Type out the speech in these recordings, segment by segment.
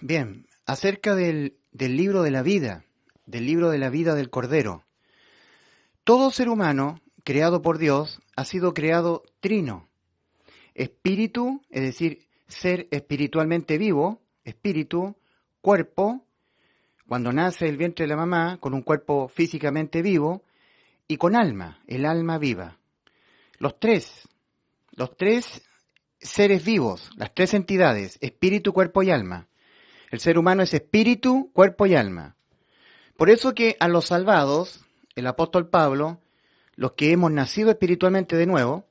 Bien, acerca del libro de la vida, del libro de la vida del Cordero. Todo ser humano creado por Dios ha sido creado trino. Espíritu, es decir, ser espiritualmente vivo, espíritu, cuerpo, cuando nace el vientre de la mamá, con un cuerpo físicamente vivo, y con alma, el alma viva. Los tres seres vivos, las tres entidades, espíritu, cuerpo y alma. El ser humano es espíritu, cuerpo y alma. Por eso que a los salvados, el apóstol Pablo, los que hemos nacido espiritualmente de nuevo,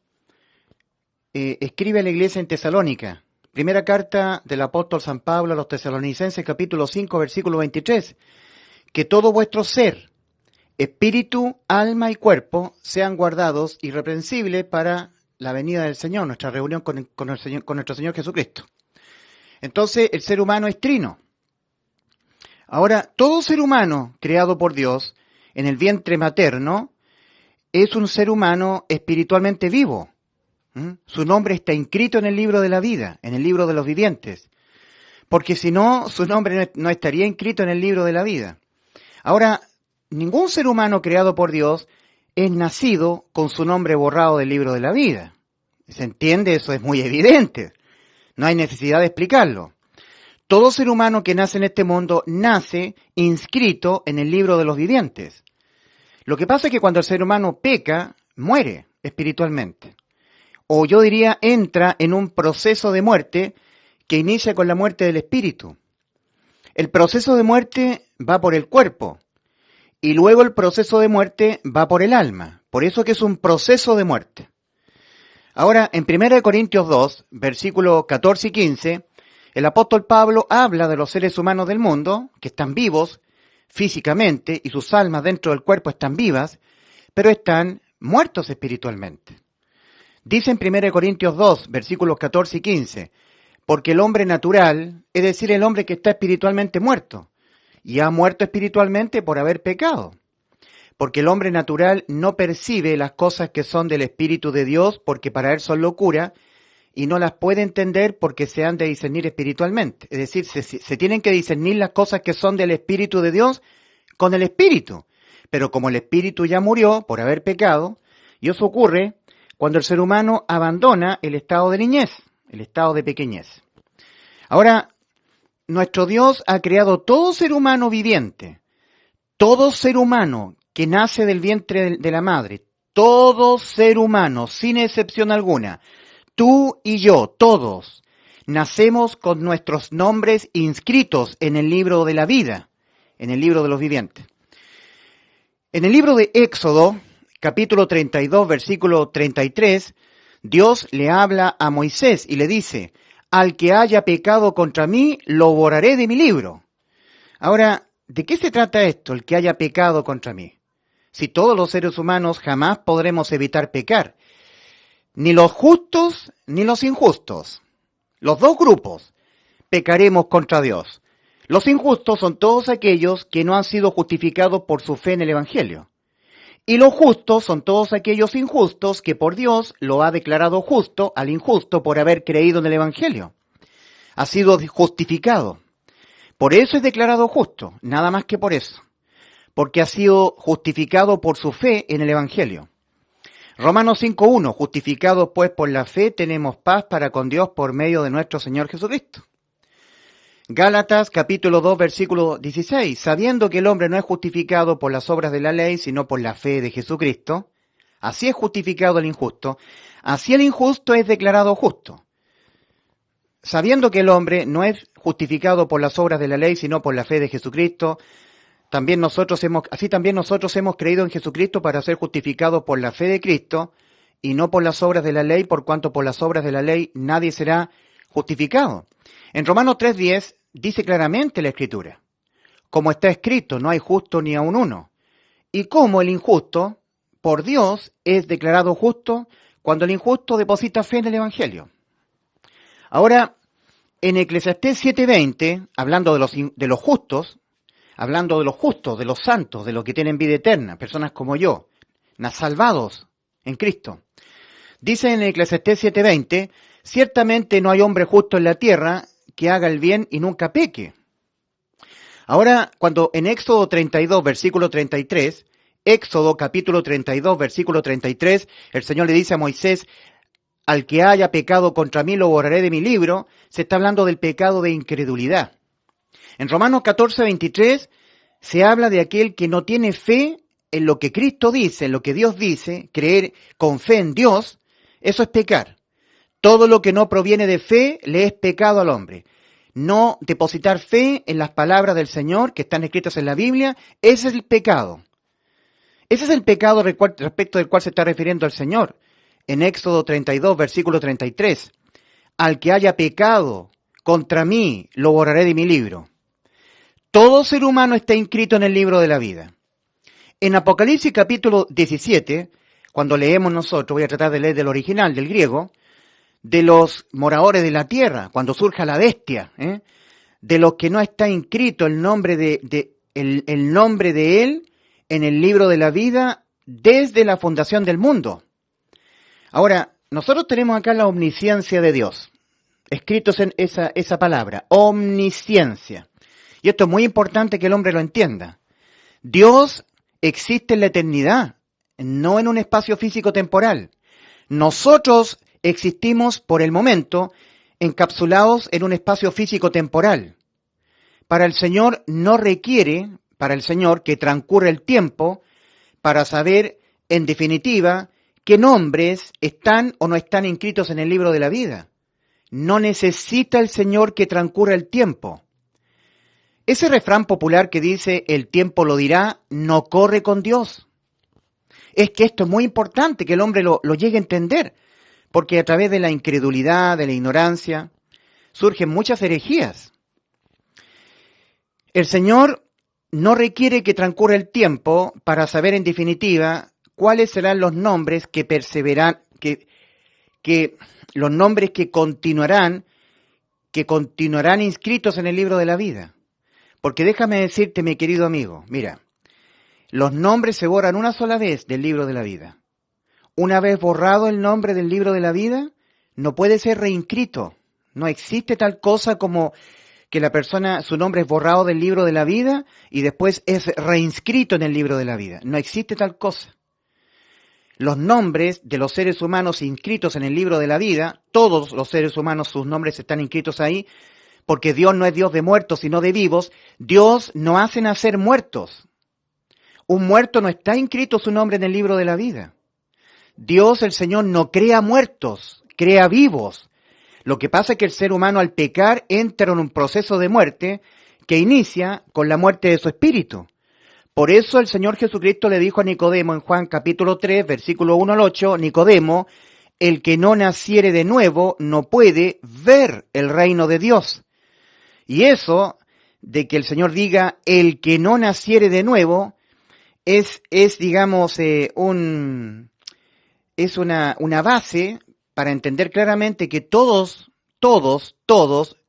escribe a la iglesia en Tesalónica. Primera carta del apóstol San Pablo a los tesalonicenses, capítulo 5, versículo 23. Que todo vuestro ser, espíritu, alma y cuerpo, sean guardados irreprensibles para la venida del Señor, nuestra reunión con nuestro Señor Jesucristo. Entonces, el ser humano es trino. Ahora, todo ser humano creado por Dios en el vientre materno es un ser humano espiritualmente vivo. Su nombre está inscrito en el libro de la vida, en el libro de los vivientes. Porque si no, su nombre no estaría inscrito en el libro de la vida. Ahora, ningún ser humano creado por Dios es nacido con su nombre borrado del libro de la vida. ¿Se entiende? Eso es muy evidente. No hay necesidad de explicarlo. Todo ser humano que nace en este mundo nace inscrito en el libro de los vivientes. Lo que pasa es que cuando el ser humano peca, muere espiritualmente. O yo diría, entra en un proceso de muerte que inicia con la muerte del espíritu. El proceso de muerte va por el cuerpo y luego el proceso de muerte va por el alma. Por eso que es un proceso de muerte. Ahora, en 1 Corintios 2, versículos 14 y 15, el apóstol Pablo habla de los seres humanos del mundo, que están vivos físicamente y sus almas dentro del cuerpo están vivas, pero están muertos espiritualmente. Dice en 1 Corintios 2, versículos 14 y 15, porque el hombre natural, es decir, el hombre que está espiritualmente muerto, y ha muerto espiritualmente por haber pecado. Porque el hombre natural no percibe las cosas que son del Espíritu de Dios, porque para él son locura, y no las puede entender porque se han de discernir espiritualmente. Es decir, se tienen que discernir las cosas que son del Espíritu de Dios con el Espíritu. Pero como el Espíritu ya murió por haber pecado, y eso ocurre cuando el ser humano abandona el estado de niñez, el estado de pequeñez. Ahora, nuestro Dios ha creado todo ser humano viviente, todo ser humano que nace del vientre de la madre, todo ser humano, sin excepción alguna, tú y yo, todos, nacemos con nuestros nombres inscritos en el libro de la vida, en el libro de los vivientes. En el libro de Éxodo, capítulo 32, versículo 33, Dios le habla a Moisés y le dice, al que haya pecado contra mí, lo borraré de mi libro. Ahora, ¿de qué se trata esto, el que haya pecado contra mí? Si todos los seres humanos jamás podremos evitar pecar, ni los justos ni los injustos. Los dos grupos pecaremos contra Dios. Los injustos son todos aquellos que no han sido justificados por su fe en el Evangelio. Y los justos son todos aquellos injustos que por Dios lo ha declarado justo al injusto por haber creído en el Evangelio. Ha sido justificado. Por eso es declarado justo, nada más que por eso. Porque ha sido justificado por su fe en el Evangelio. Romanos 5.1, justificados pues por la fe, tenemos paz para con Dios por medio de nuestro Señor Jesucristo. Gálatas capítulo 2, versículo 16, sabiendo que el hombre no es justificado por las obras de la ley, sino por la fe de Jesucristo, así es justificado el injusto, así el injusto es declarado justo. Sabiendo que el hombre no es justificado por las obras de la ley, sino por la fe de Jesucristo, así también nosotros hemos creído en Jesucristo para ser justificados por la fe de Cristo y no por las obras de la ley, por cuanto por las obras de la ley nadie será justificado. En Romanos 3:10 dice claramente la Escritura, como está escrito, no hay justo ni aun uno. Y como el injusto, por Dios, es declarado justo cuando el injusto deposita fe en el Evangelio. Ahora, en Eclesiastés 7:20, hablando de los justos, de los santos, de los que tienen vida eterna, personas como yo, salvados en Cristo. Dice en Eclesiastés 7:20, ciertamente no hay hombre justo en la tierra que haga el bien y nunca peque. Ahora, cuando en Éxodo 32, versículo 33, Éxodo capítulo 32, versículo 33, el Señor le dice a Moisés, al que haya pecado contra mí lo borraré de mi libro, se está hablando del pecado de incredulidad. En Romanos 14, 23, se habla de aquel que no tiene fe en lo que Cristo dice, en lo que Dios dice, creer con fe en Dios, eso es pecar. Todo lo que no proviene de fe le es pecado al hombre. No depositar fe en las palabras del Señor que están escritas en la Biblia, ese es el pecado. Ese es el pecado respecto del cual se está refiriendo el Señor. En Éxodo 32, versículo 33. Al que haya pecado contra mí, lo borraré de mi libro. Todo ser humano está inscrito en el libro de la vida. En Apocalipsis capítulo 17, cuando leemos nosotros, voy a tratar de leer del original, del griego, de los moradores de la tierra, cuando surja la bestia, de los que no está inscrito el nombre el nombre de él en el libro de la vida desde la fundación del mundo. Ahora, nosotros tenemos acá la omnisciencia de Dios, escritos en esa palabra, omnisciencia. Y esto es muy importante que el hombre lo entienda. Dios existe en la eternidad, no en un espacio físico temporal. Nosotros existimos por el momento encapsulados en un espacio físico temporal. Para el Señor no requiere, para el Señor, que transcurra el tiempo para saber, en definitiva, qué nombres están o no están inscritos en el libro de la vida. No necesita el Señor que transcurra el tiempo. Ese refrán popular que dice, el tiempo lo dirá, no corre con Dios. Es que esto es muy importante, que el hombre lo llegue a entender, porque a través de la incredulidad, de la ignorancia, surgen muchas herejías. El Señor no requiere que transcurra el tiempo para saber en definitiva cuáles serán los nombres que perseveran, que los nombres que continuarán inscritos en el libro de la vida. Porque déjame decirte, mi querido amigo, mira, los nombres se borran una sola vez del libro de la vida. Una vez borrado el nombre del libro de la vida, no puede ser reinscrito. No existe tal cosa como que la persona, su nombre es borrado del libro de la vida y después es reinscrito en el libro de la vida. No existe tal cosa. Los nombres de los seres humanos inscritos en el libro de la vida, todos los seres humanos, sus nombres están inscritos ahí, porque Dios no es Dios de muertos, sino de vivos. Dios no hace nacer muertos. Un muerto no está inscrito su nombre en el libro de la vida. Dios, el Señor, no crea muertos, crea vivos. Lo que pasa es que el ser humano al pecar entra en un proceso de muerte que inicia con la muerte de su espíritu. Por eso el Señor Jesucristo le dijo a Nicodemo en Juan capítulo 3, versículo 1 al 8, Nicodemo, el que no naciere de nuevo no puede ver el reino de Dios. Y eso, de que el Señor diga, el que no naciere de nuevo, es digamos, una base para entender claramente que todos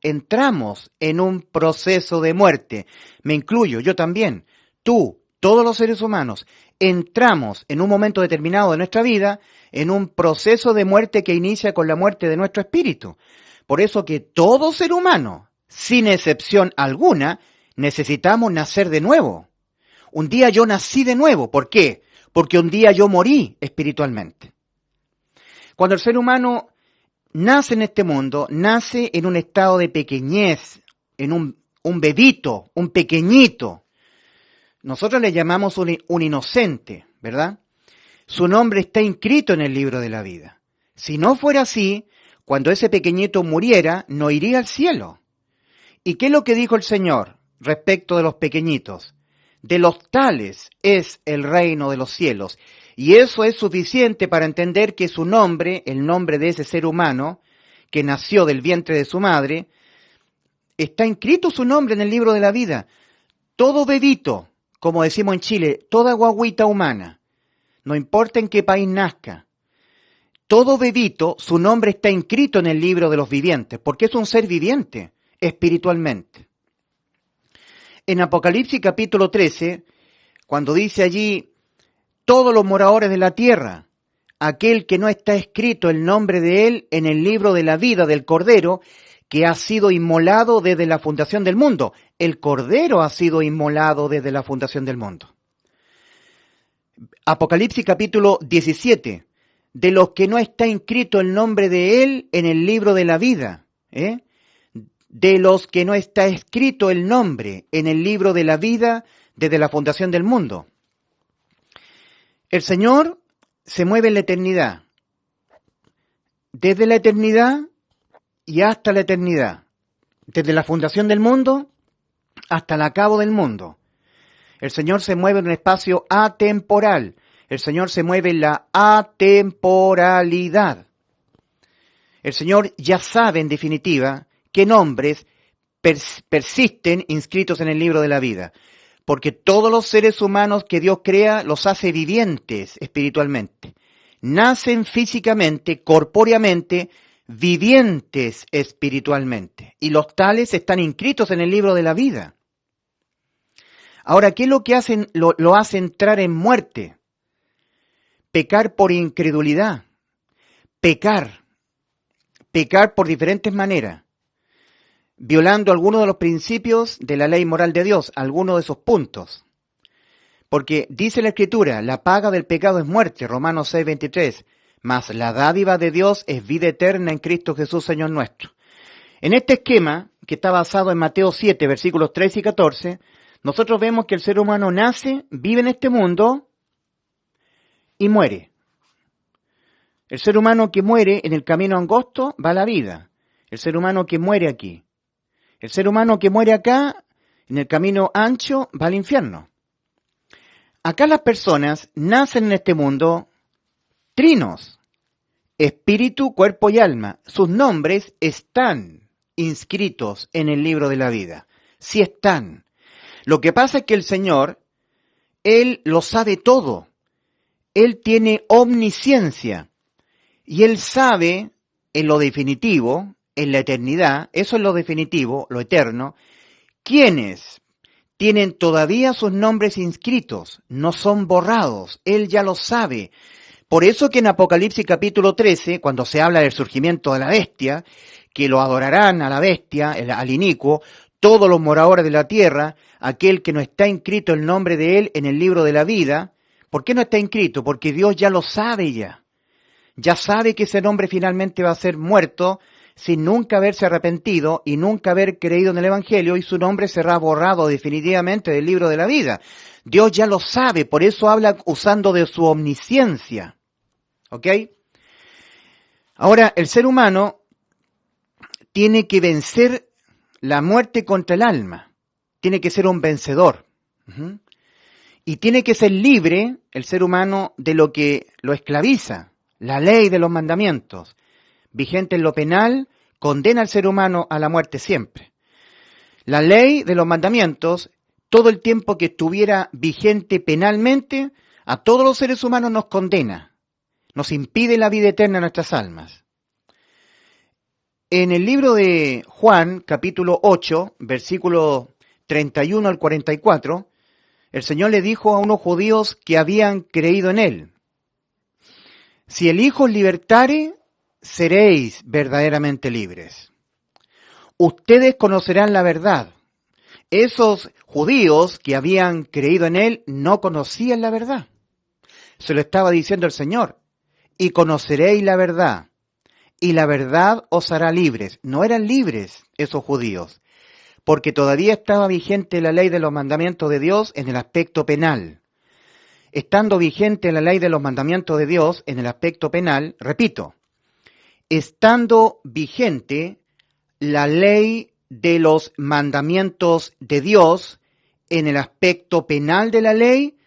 entramos en un proceso de muerte. Me incluyo, yo también, tú, todos los seres humanos, entramos en un momento determinado de nuestra vida en un proceso de muerte que inicia con la muerte de nuestro espíritu. Por eso que todo ser humano, sin excepción alguna, necesitamos nacer de nuevo. Un día yo nací de nuevo. ¿Por qué? Porque un día yo morí espiritualmente. Cuando el ser humano nace en este mundo, nace en un estado de pequeñez, en un bebito, un pequeñito. Nosotros le llamamos un inocente, ¿verdad? Su nombre está inscrito en el libro de la vida. Si no fuera así, cuando ese pequeñito muriera, no iría al cielo. ¿Y qué es lo que dijo el Señor respecto de los pequeñitos? De los tales es el reino de los cielos. Y eso es suficiente para entender que su nombre, el nombre de ese ser humano, que nació del vientre de su madre, está inscrito su nombre en el libro de la vida. Todo bebito, como decimos en Chile, toda guagüita humana, no importa en qué país nazca, todo bebito, su nombre está inscrito en el libro de los vivientes, porque es un ser viviente, espiritualmente. En Apocalipsis capítulo 13, cuando dice allí, todos los moradores de la tierra, aquel que no está escrito el nombre de él en el libro de la vida del Cordero, que ha sido inmolado desde la fundación del mundo. el Cordero ha sido inmolado desde la fundación del mundo. Apocalipsis capítulo 17. De los que no está inscrito el nombre de él en el libro de la vida. De los que no está escrito el nombre en el libro de la vida desde la fundación del mundo. El Señor se mueve en la eternidad. Desde la eternidad y hasta la eternidad. Desde la fundación del mundo hasta el acabo del mundo. El Señor se mueve en un espacio atemporal. El Señor se mueve en la atemporalidad. El Señor ya sabe, en definitiva, qué nombres persisten inscritos en el libro de la vida. Porque todos los seres humanos que Dios crea los hace vivientes espiritualmente. Nacen físicamente, corpóreamente, vivientes espiritualmente. Y los tales están inscritos en el libro de la vida. Ahora, ¿qué es lo que hacen? Lo hace entrar en muerte. Pecar por incredulidad. Pecar por diferentes maneras. Violando algunos de los principios de la ley moral de Dios, algunos de esos puntos. Porque dice la Escritura, la paga del pecado es muerte, Romanos 6:23, mas la dádiva de Dios es vida eterna en Cristo Jesús, Señor nuestro. En este esquema, que está basado en Mateo 7, versículos 13 y 14, nosotros vemos que el ser humano nace, vive en este mundo y muere. El ser humano que muere en el camino angosto va a la vida. El ser humano que muere aquí. El ser humano que muere acá, en el camino ancho, va al infierno. Acá las personas nacen en este mundo trinos, espíritu, cuerpo y alma. Sus nombres están inscritos en el libro de la vida. Sí están. Lo que pasa es que el Señor, Él lo sabe todo. Él tiene omnisciencia. Y Él sabe, en lo definitivo, en la eternidad, eso es lo definitivo, lo eterno, quiénes tienen todavía sus nombres inscritos, no son borrados. Él ya lo sabe. Por eso que en Apocalipsis capítulo 13, cuando se habla del surgimiento de la bestia, que lo adorarán a la bestia, al inicuo, todos los moradores de la tierra, aquel que no está inscrito el nombre de él en el libro de la vida. ¿Por qué no está inscrito? Porque Dios ya lo sabe ya. Ya sabe que ese nombre finalmente va a ser muerto sin nunca haberse arrepentido y nunca haber creído en el Evangelio, y su nombre será borrado definitivamente del libro de la vida. Dios ya lo sabe, por eso habla usando de su omnisciencia. ¿Ok? Ahora, el ser humano tiene que vencer la muerte contra el alma. Tiene que ser un vencedor. Y tiene que ser libre, el ser humano, de lo que lo esclaviza. La ley de los mandamientos, vigente en lo penal, condena al ser humano a la muerte siempre. La ley de los mandamientos, todo el tiempo que estuviera vigente penalmente, a todos los seres humanos nos condena, nos impide la vida eterna en nuestras almas. En el libro de Juan, capítulo 8, versículo 31 al 44, el Señor le dijo a unos judíos que habían creído en Él: si el Hijo os libertare, seréis verdaderamente libres. Ustedes conocerán la verdad. Esos judíos que habían creído en Él no conocían la verdad. Se lo estaba diciendo el Señor. Y conoceréis la verdad. Y la verdad os hará libres. No eran libres esos judíos, porque todavía estaba vigente la ley de los mandamientos de Dios en el aspecto penal. Estando vigente la ley de los mandamientos de Dios en el aspecto penal, repito, estando vigente la ley de los mandamientos de Dios en el aspecto penal de la ley,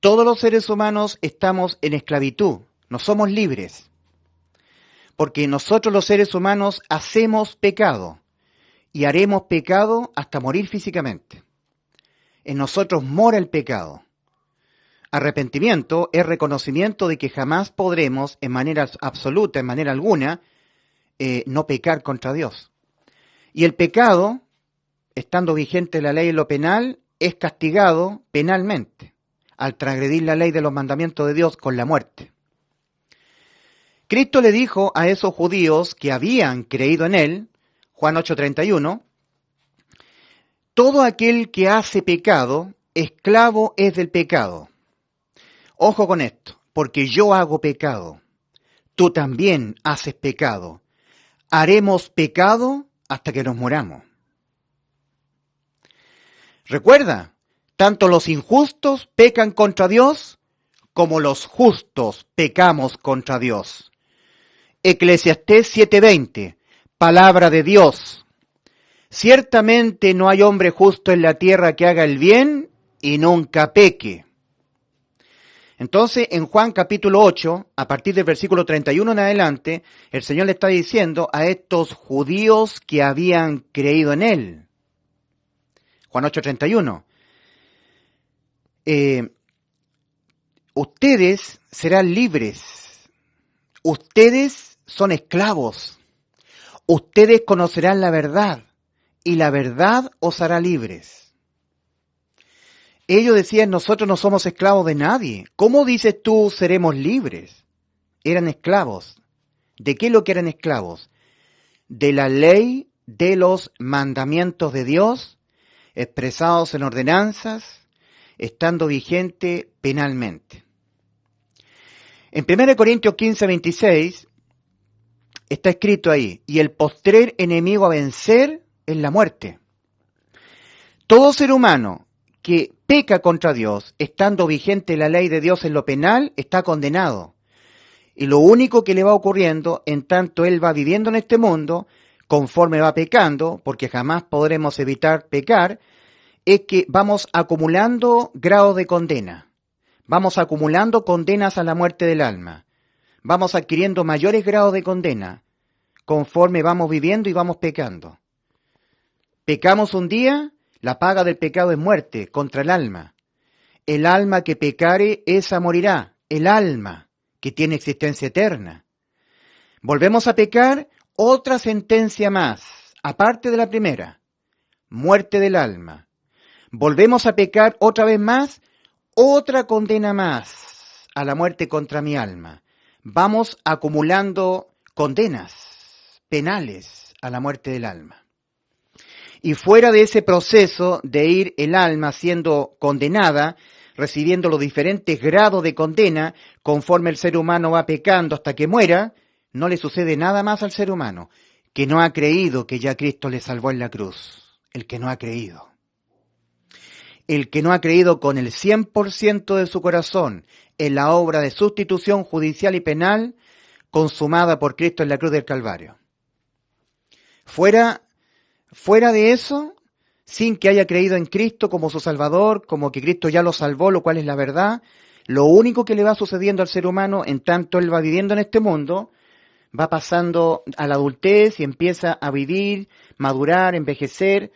todos los seres humanos estamos en esclavitud, no somos libres. Porque nosotros los seres humanos hacemos pecado y haremos pecado hasta morir físicamente. En nosotros mora el pecado. Arrepentimiento es reconocimiento de que jamás podremos, en manera absoluta, en manera alguna, no pecar contra Dios. Y el pecado, estando vigente la ley en lo penal, es castigado penalmente, al transgredir la ley de los mandamientos de Dios con la muerte. Cristo le dijo a esos judíos que habían creído en Él, Juan 8:31, todo aquel que hace pecado, esclavo es del pecado. Ojo con esto, porque yo hago pecado, tú también haces pecado. Haremos pecado hasta que nos muramos. Recuerda, tanto los injustos pecan contra Dios, como los justos pecamos contra Dios. Eclesiastés 7:20, palabra de Dios. Ciertamente no hay hombre justo en la tierra que haga el bien y nunca peque. Entonces, en Juan capítulo 8, a partir del versículo 31 en adelante, el Señor le está diciendo a estos judíos que habían creído en Él. Juan 8:31. Ustedes serán libres. Ustedes son esclavos. Ustedes conocerán la verdad y la verdad os hará libres. Ellos decían, nosotros no somos esclavos de nadie. ¿Cómo dices tú seremos libres? Eran esclavos. ¿De qué es lo que eran esclavos? De la ley, de los mandamientos de Dios, expresados en ordenanzas, estando vigente penalmente. En 1 Corintios 15:26 está escrito ahí, y el postrer enemigo a vencer es la muerte. Todo ser humano que peca contra Dios, estando vigente la ley de Dios en lo penal, está condenado. Y lo único que le va ocurriendo, en tanto él va viviendo en este mundo, conforme va pecando, porque jamás podremos evitar pecar, es que vamos acumulando grados de condena. Vamos acumulando condenas a la muerte del alma. Vamos adquiriendo mayores grados de condena, conforme vamos viviendo y vamos pecando. Pecamos un día, la paga del pecado es muerte contra el alma. El alma que pecare, esa morirá. El alma que tiene existencia eterna. Volvemos a pecar, otra sentencia más, aparte de la primera, muerte del alma. Volvemos a pecar otra vez más, otra condena más a la muerte contra mi alma. Vamos acumulando condenas penales a la muerte del alma. Y fuera de ese proceso de ir el alma siendo condenada, recibiendo los diferentes grados de condena, conforme el ser humano va pecando hasta que muera, no le sucede nada más al ser humano, que no ha creído que ya Cristo le salvó en la cruz. El que no ha creído. El que no ha creído con el 100% de su corazón en la obra de sustitución judicial y penal consumada por Cristo en la cruz del Calvario. Fuera de eso, sin que haya creído en Cristo como su Salvador, como que Cristo ya lo salvó, lo cual es la verdad, lo único que le va sucediendo al ser humano, en tanto él va viviendo en este mundo, va pasando a la adultez y empieza a vivir, madurar, envejecer,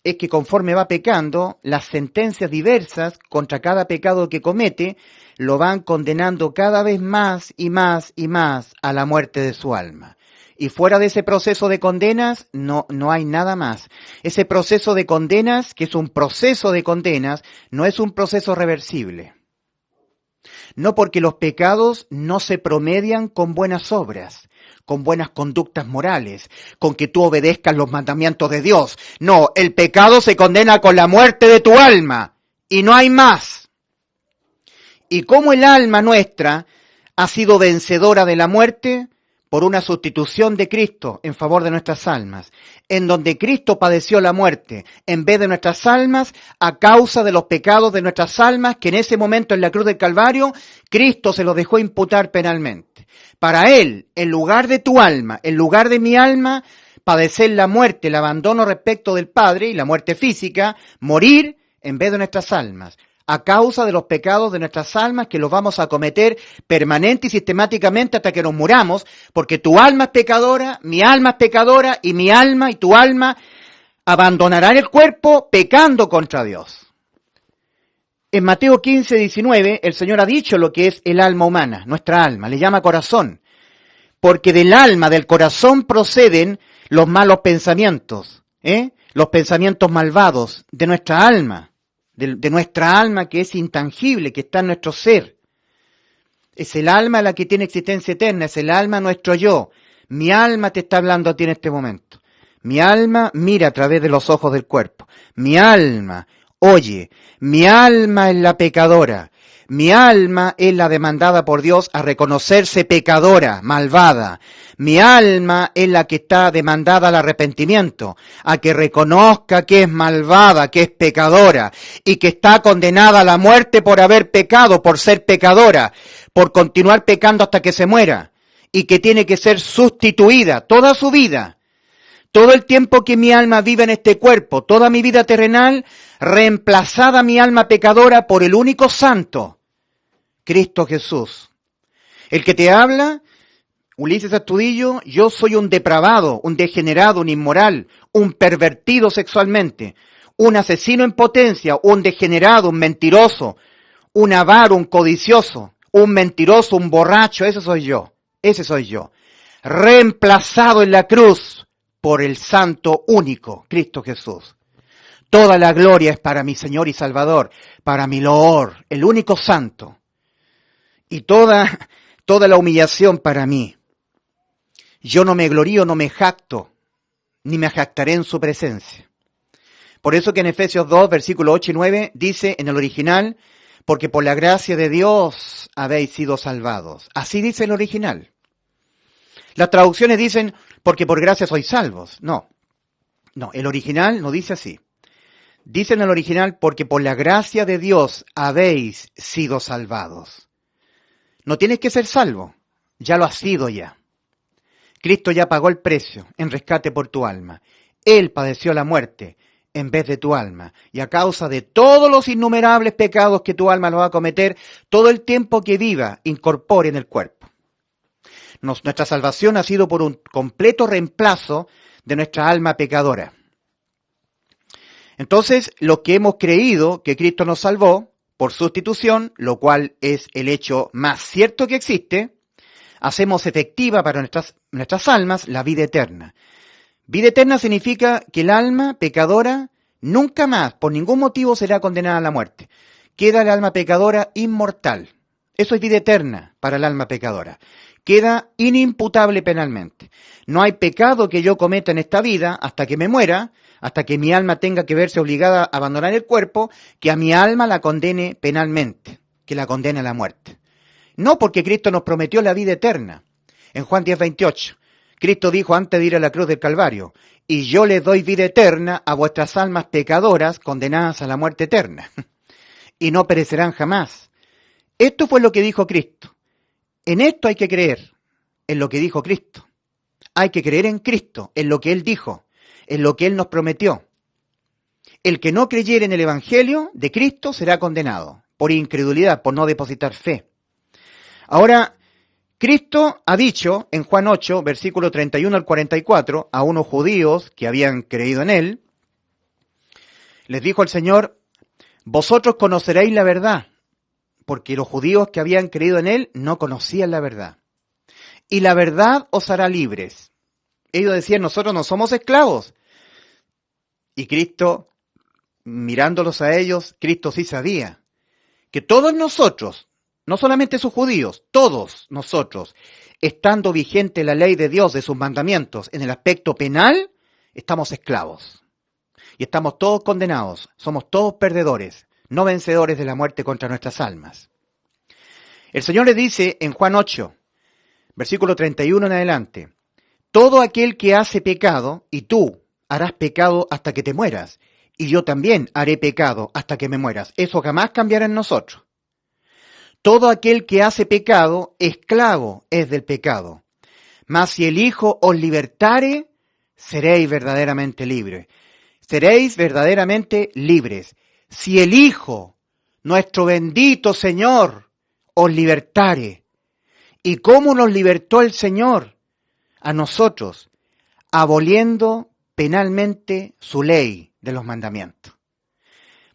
es que conforme va pecando, las sentencias diversas contra cada pecado que comete, lo van condenando cada vez más y más y más a la muerte de su alma. Y fuera de ese proceso de condenas, no hay nada más. Ese proceso de condenas, que es un proceso de condenas, no es un proceso reversible. No, porque los pecados no se promedian con buenas obras, con buenas conductas morales, con que tú obedezcas los mandamientos de Dios. No, el pecado se condena con la muerte de tu alma, y no hay más. Y como el alma nuestra ha sido vencedora de la muerte, por una sustitución de Cristo en favor de nuestras almas, en donde Cristo padeció la muerte en vez de nuestras almas a causa de los pecados de nuestras almas, que en ese momento en la cruz del Calvario, Cristo se los dejó imputar penalmente. Para Él, en lugar de tu alma, en lugar de mi alma, padecer la muerte, el abandono respecto del Padre y la muerte física, morir en vez de nuestras almas, a causa de los pecados de nuestras almas que los vamos a cometer permanente y sistemáticamente hasta que nos muramos, porque tu alma es pecadora, mi alma es pecadora, y mi alma y tu alma abandonarán el cuerpo pecando contra Dios. En Mateo 15:19, el Señor ha dicho lo que es el alma humana, nuestra alma, le llama corazón, porque del alma, del corazón proceden los malos pensamientos, los pensamientos malvados de nuestra alma. De nuestra alma que es intangible, que está en nuestro ser. Es el alma la que tiene existencia eterna, es el alma nuestro yo. Mi alma te está hablando a ti en este momento. Mi alma mira a través de los ojos del cuerpo. Mi alma oye. Mi alma es la pecadora. Mi alma es la demandada por Dios a reconocerse pecadora, malvada. Mi alma es la que está demandada al arrepentimiento, a que reconozca que es malvada, que es pecadora, y que está condenada a la muerte por haber pecado, por ser pecadora, por continuar pecando hasta que se muera, y que tiene que ser sustituida toda su vida. Todo el tiempo que mi alma vive en este cuerpo, toda mi vida terrenal, reemplazada mi alma pecadora por el único santo, Cristo Jesús. El que te habla, Ulises Astudillo, yo soy un depravado, un degenerado, un inmoral, un pervertido sexualmente, un asesino en potencia, un degenerado, un mentiroso, un avaro, un codicioso, un mentiroso, un borracho, ese soy yo, reemplazado en la cruz por el santo único, Cristo Jesús. Toda la gloria es para mi Señor y Salvador, para mi loor, el único santo. Y toda la humillación para mí. Yo no me glorío, no me jacto, ni me jactaré en su presencia. Por eso que en Efesios 2, versículos 8 y 9, dice en el original, porque por la gracia de Dios habéis sido salvados. Así dice el original. Las traducciones dicen, porque por gracia sois salvos. No, el original no dice así. Dice en el original, porque por la gracia de Dios habéis sido salvados. No tienes que ser salvo, ya lo has sido ya. Cristo ya pagó el precio en rescate por tu alma. Él padeció la muerte en vez de tu alma. Y a causa de todos los innumerables pecados que tu alma lo va a cometer, todo el tiempo que viva, incorpore en el cuerpo. Nuestra salvación ha sido por un completo reemplazo de nuestra alma pecadora. Entonces, los que hemos creído que Cristo nos salvó por sustitución, lo cual es el hecho más cierto que existe, hacemos efectiva para nuestras almas la vida eterna. Vida eterna significa que el alma pecadora nunca más, por ningún motivo, será condenada a la muerte. Queda el alma pecadora inmortal. Eso es vida eterna para el alma pecadora. Queda inimputable penalmente. No hay pecado que yo cometa en esta vida hasta que me muera, hasta que mi alma tenga que verse obligada a abandonar el cuerpo, que a mi alma la condene penalmente, que la condene a la muerte. No porque Cristo nos prometió la vida eterna. En Juan 10:28, Cristo dijo antes de ir a la cruz del Calvario, y yo les doy vida eterna a vuestras almas pecadoras condenadas a la muerte eterna, y no perecerán jamás. Esto fue lo que dijo Cristo. En esto hay que creer, en lo que dijo Cristo. Hay que creer en Cristo, en lo que Él dijo, en lo que Él nos prometió. El que no creyere en el Evangelio de Cristo será condenado por incredulidad, por no depositar fe. Ahora, Cristo ha dicho en Juan 8, versículo 31 al 44, a unos judíos que habían creído en Él, les dijo el Señor, vosotros conoceréis la verdad, porque los judíos que habían creído en Él no conocían la verdad. Y la verdad os hará libres. Ellos decían, nosotros no somos esclavos. Y Cristo, mirándolos a ellos, Cristo sí sabía que todos nosotros, no solamente sus judíos, todos nosotros, estando vigente la ley de Dios, de sus mandamientos, en el aspecto penal, estamos esclavos. Y estamos todos condenados, somos todos perdedores, no vencedores de la muerte contra nuestras almas. El Señor le dice en Juan 8, versículo 31 en adelante, todo aquel que hace pecado, y tú harás pecado hasta que te mueras, y yo también haré pecado hasta que me mueras. Eso jamás cambiará en nosotros. Todo aquel que hace pecado, esclavo es del pecado. Mas si el Hijo os libertare, seréis verdaderamente libres. Seréis verdaderamente libres. Si el Hijo, nuestro bendito Señor, os libertare. ¿Y cómo nos libertó el Señor? A nosotros, aboliendo penalmente su ley de los mandamientos.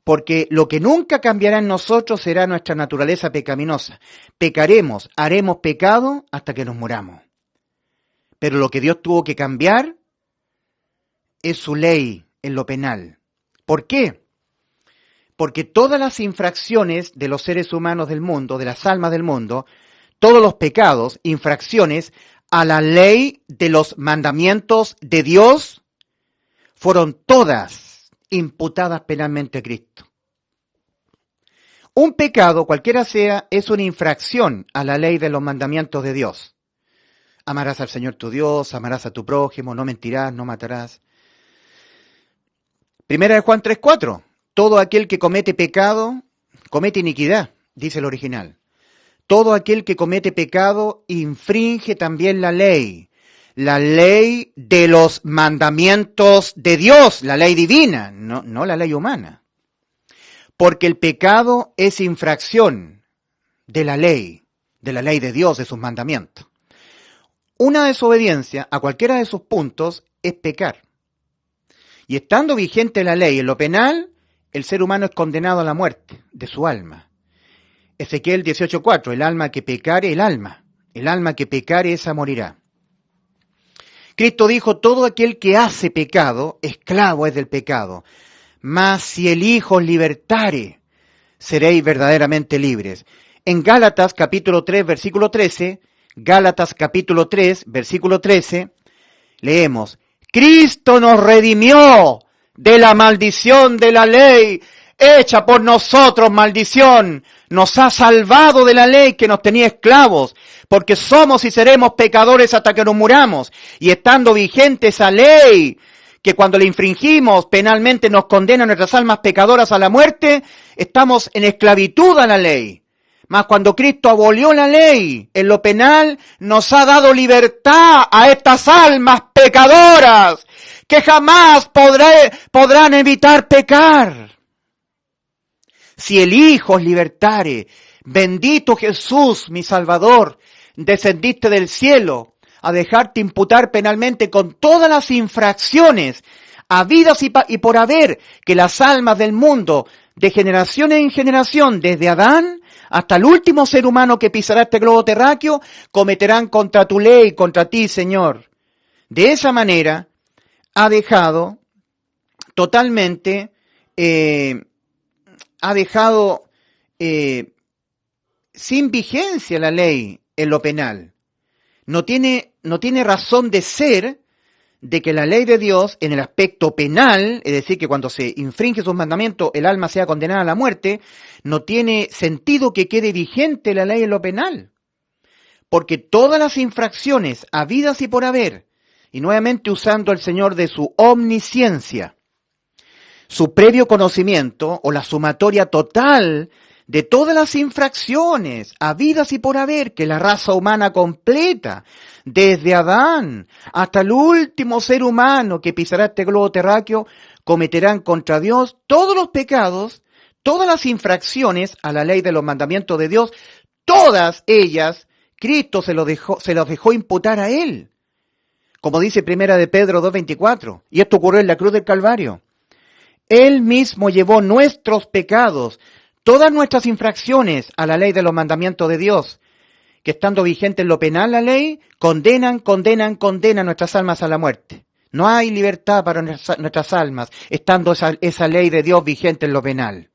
Porque lo que nunca cambiará en nosotros será nuestra naturaleza pecaminosa. Pecaremos, haremos pecado hasta que nos muramos. Pero lo que Dios tuvo que cambiar es su ley en lo penal. ¿Por qué? Porque todas las infracciones de los seres humanos del mundo, de las almas del mundo, todos los pecados, infracciones a la ley de los mandamientos de Dios, fueron todas imputadas penalmente a Cristo. Un pecado, cualquiera sea, es una infracción a la ley de los mandamientos de Dios. Amarás al Señor tu Dios, amarás a tu prójimo, no mentirás, no matarás. Primera de Juan 3:4. Todo aquel que comete pecado, comete iniquidad, dice el original. Todo aquel que comete pecado infringe también la ley de los mandamientos de Dios, la ley divina, no la ley humana. Porque el pecado es infracción de la ley de Dios, de sus mandamientos. Una desobediencia a cualquiera de sus puntos es pecar. Y estando vigente la ley en lo penal, el ser humano es condenado a la muerte de su alma. Ezequiel 18:4, el alma que pecare, el alma que pecare, esa morirá. Cristo dijo, todo aquel que hace pecado, esclavo es del pecado. Mas si el Hijo os libertare, seréis verdaderamente libres. En Gálatas capítulo 3, versículo 13, leemos, Cristo nos redimió de la maldición de la ley, hecha por nosotros maldición, nos ha salvado de la ley que nos tenía esclavos, porque somos y seremos pecadores hasta que nos muramos, y estando vigente esa ley, que cuando la infringimos penalmente nos condena a nuestras almas pecadoras a la muerte, estamos en esclavitud a la ley. Mas cuando Cristo abolió la ley en lo penal, nos ha dado libertad a estas almas pecadoras, que jamás podrán evitar pecar. Si el Hijo os libertare, bendito Jesús, mi Salvador, descendiste del cielo a dejarte imputar penalmente con todas las infracciones habidas y por haber que las almas del mundo, de generación en generación, desde Adán hasta el último ser humano que pisará este globo terráqueo, cometerán contra tu ley, contra ti, Señor. De esa manera, ha dejado totalmente, sin vigencia la ley en lo penal. No tiene razón de ser de que la ley de Dios en el aspecto penal, es decir, que cuando se infringe sus mandamientos el alma sea condenada a la muerte, no tiene sentido que quede vigente la ley en lo penal. Porque todas las infracciones habidas y por haber, y nuevamente usando el Señor de su omnisciencia, su previo conocimiento o la sumatoria total de todas las infracciones habidas y por haber que la raza humana completa, desde Adán hasta el último ser humano que pisará este globo terráqueo, cometerán contra Dios todos los pecados, todas las infracciones a la ley de los mandamientos de Dios, todas ellas, Cristo se los dejó imputar a Él. Como dice Primera de Pedro 2:24, y esto ocurrió en la cruz del Calvario. Él mismo llevó nuestros pecados, todas nuestras infracciones a la ley de los mandamientos de Dios, que estando vigente en lo penal la ley, condenan nuestras almas a la muerte. No hay libertad para nuestras almas, estando esa ley de Dios vigente en lo penal.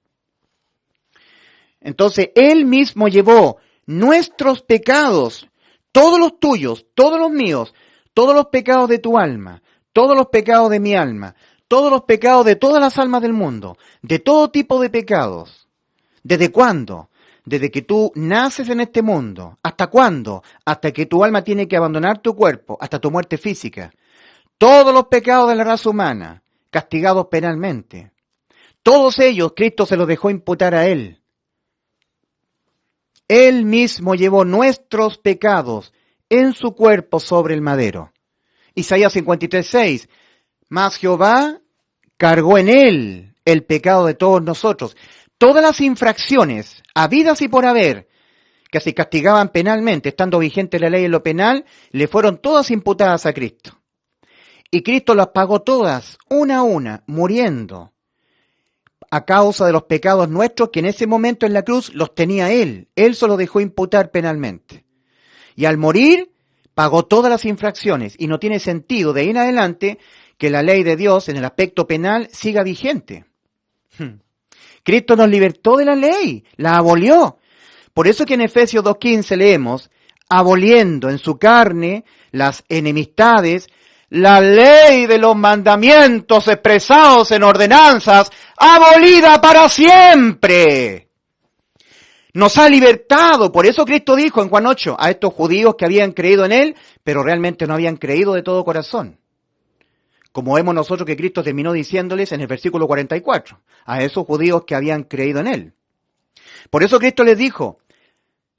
Entonces, Él mismo llevó nuestros pecados, todos los tuyos, todos los míos, todos los pecados de tu alma, todos los pecados de mi alma, todos los pecados de todas las almas del mundo, de todo tipo de pecados. ¿Desde cuándo? Desde que tú naces en este mundo. ¿Hasta cuándo? Hasta que tu alma tiene que abandonar tu cuerpo, hasta tu muerte física. Todos los pecados de la raza humana, castigados penalmente. Todos ellos Cristo se los dejó imputar a Él. Él mismo llevó nuestros pecados en su cuerpo sobre el madero. Isaías 53:6. Mas Jehová cargó en Él el pecado de todos nosotros. Todas las infracciones, habidas y por haber, que se castigaban penalmente, estando vigente la ley en lo penal, le fueron todas imputadas a Cristo. Y Cristo las pagó todas, una a una, muriendo, a causa de los pecados nuestros que en ese momento en la cruz los tenía Él. Él se los dejó imputar penalmente. Y al morir, pagó todas las infracciones. Y no tiene sentido de ahí en adelante que la ley de Dios en el aspecto penal siga vigente. Cristo nos libertó de la ley, la abolió. Por eso que en Efesios 2:15 leemos, aboliendo en su carne las enemistades, la ley de los mandamientos expresados en ordenanzas, abolida para siempre. Nos ha libertado. Por eso Cristo dijo en Juan 8 a estos judíos que habían creído en Él, pero realmente no habían creído de todo corazón. Como vemos nosotros que Cristo terminó diciéndoles en el versículo 44, a esos judíos que habían creído en Él. Por eso Cristo les dijo,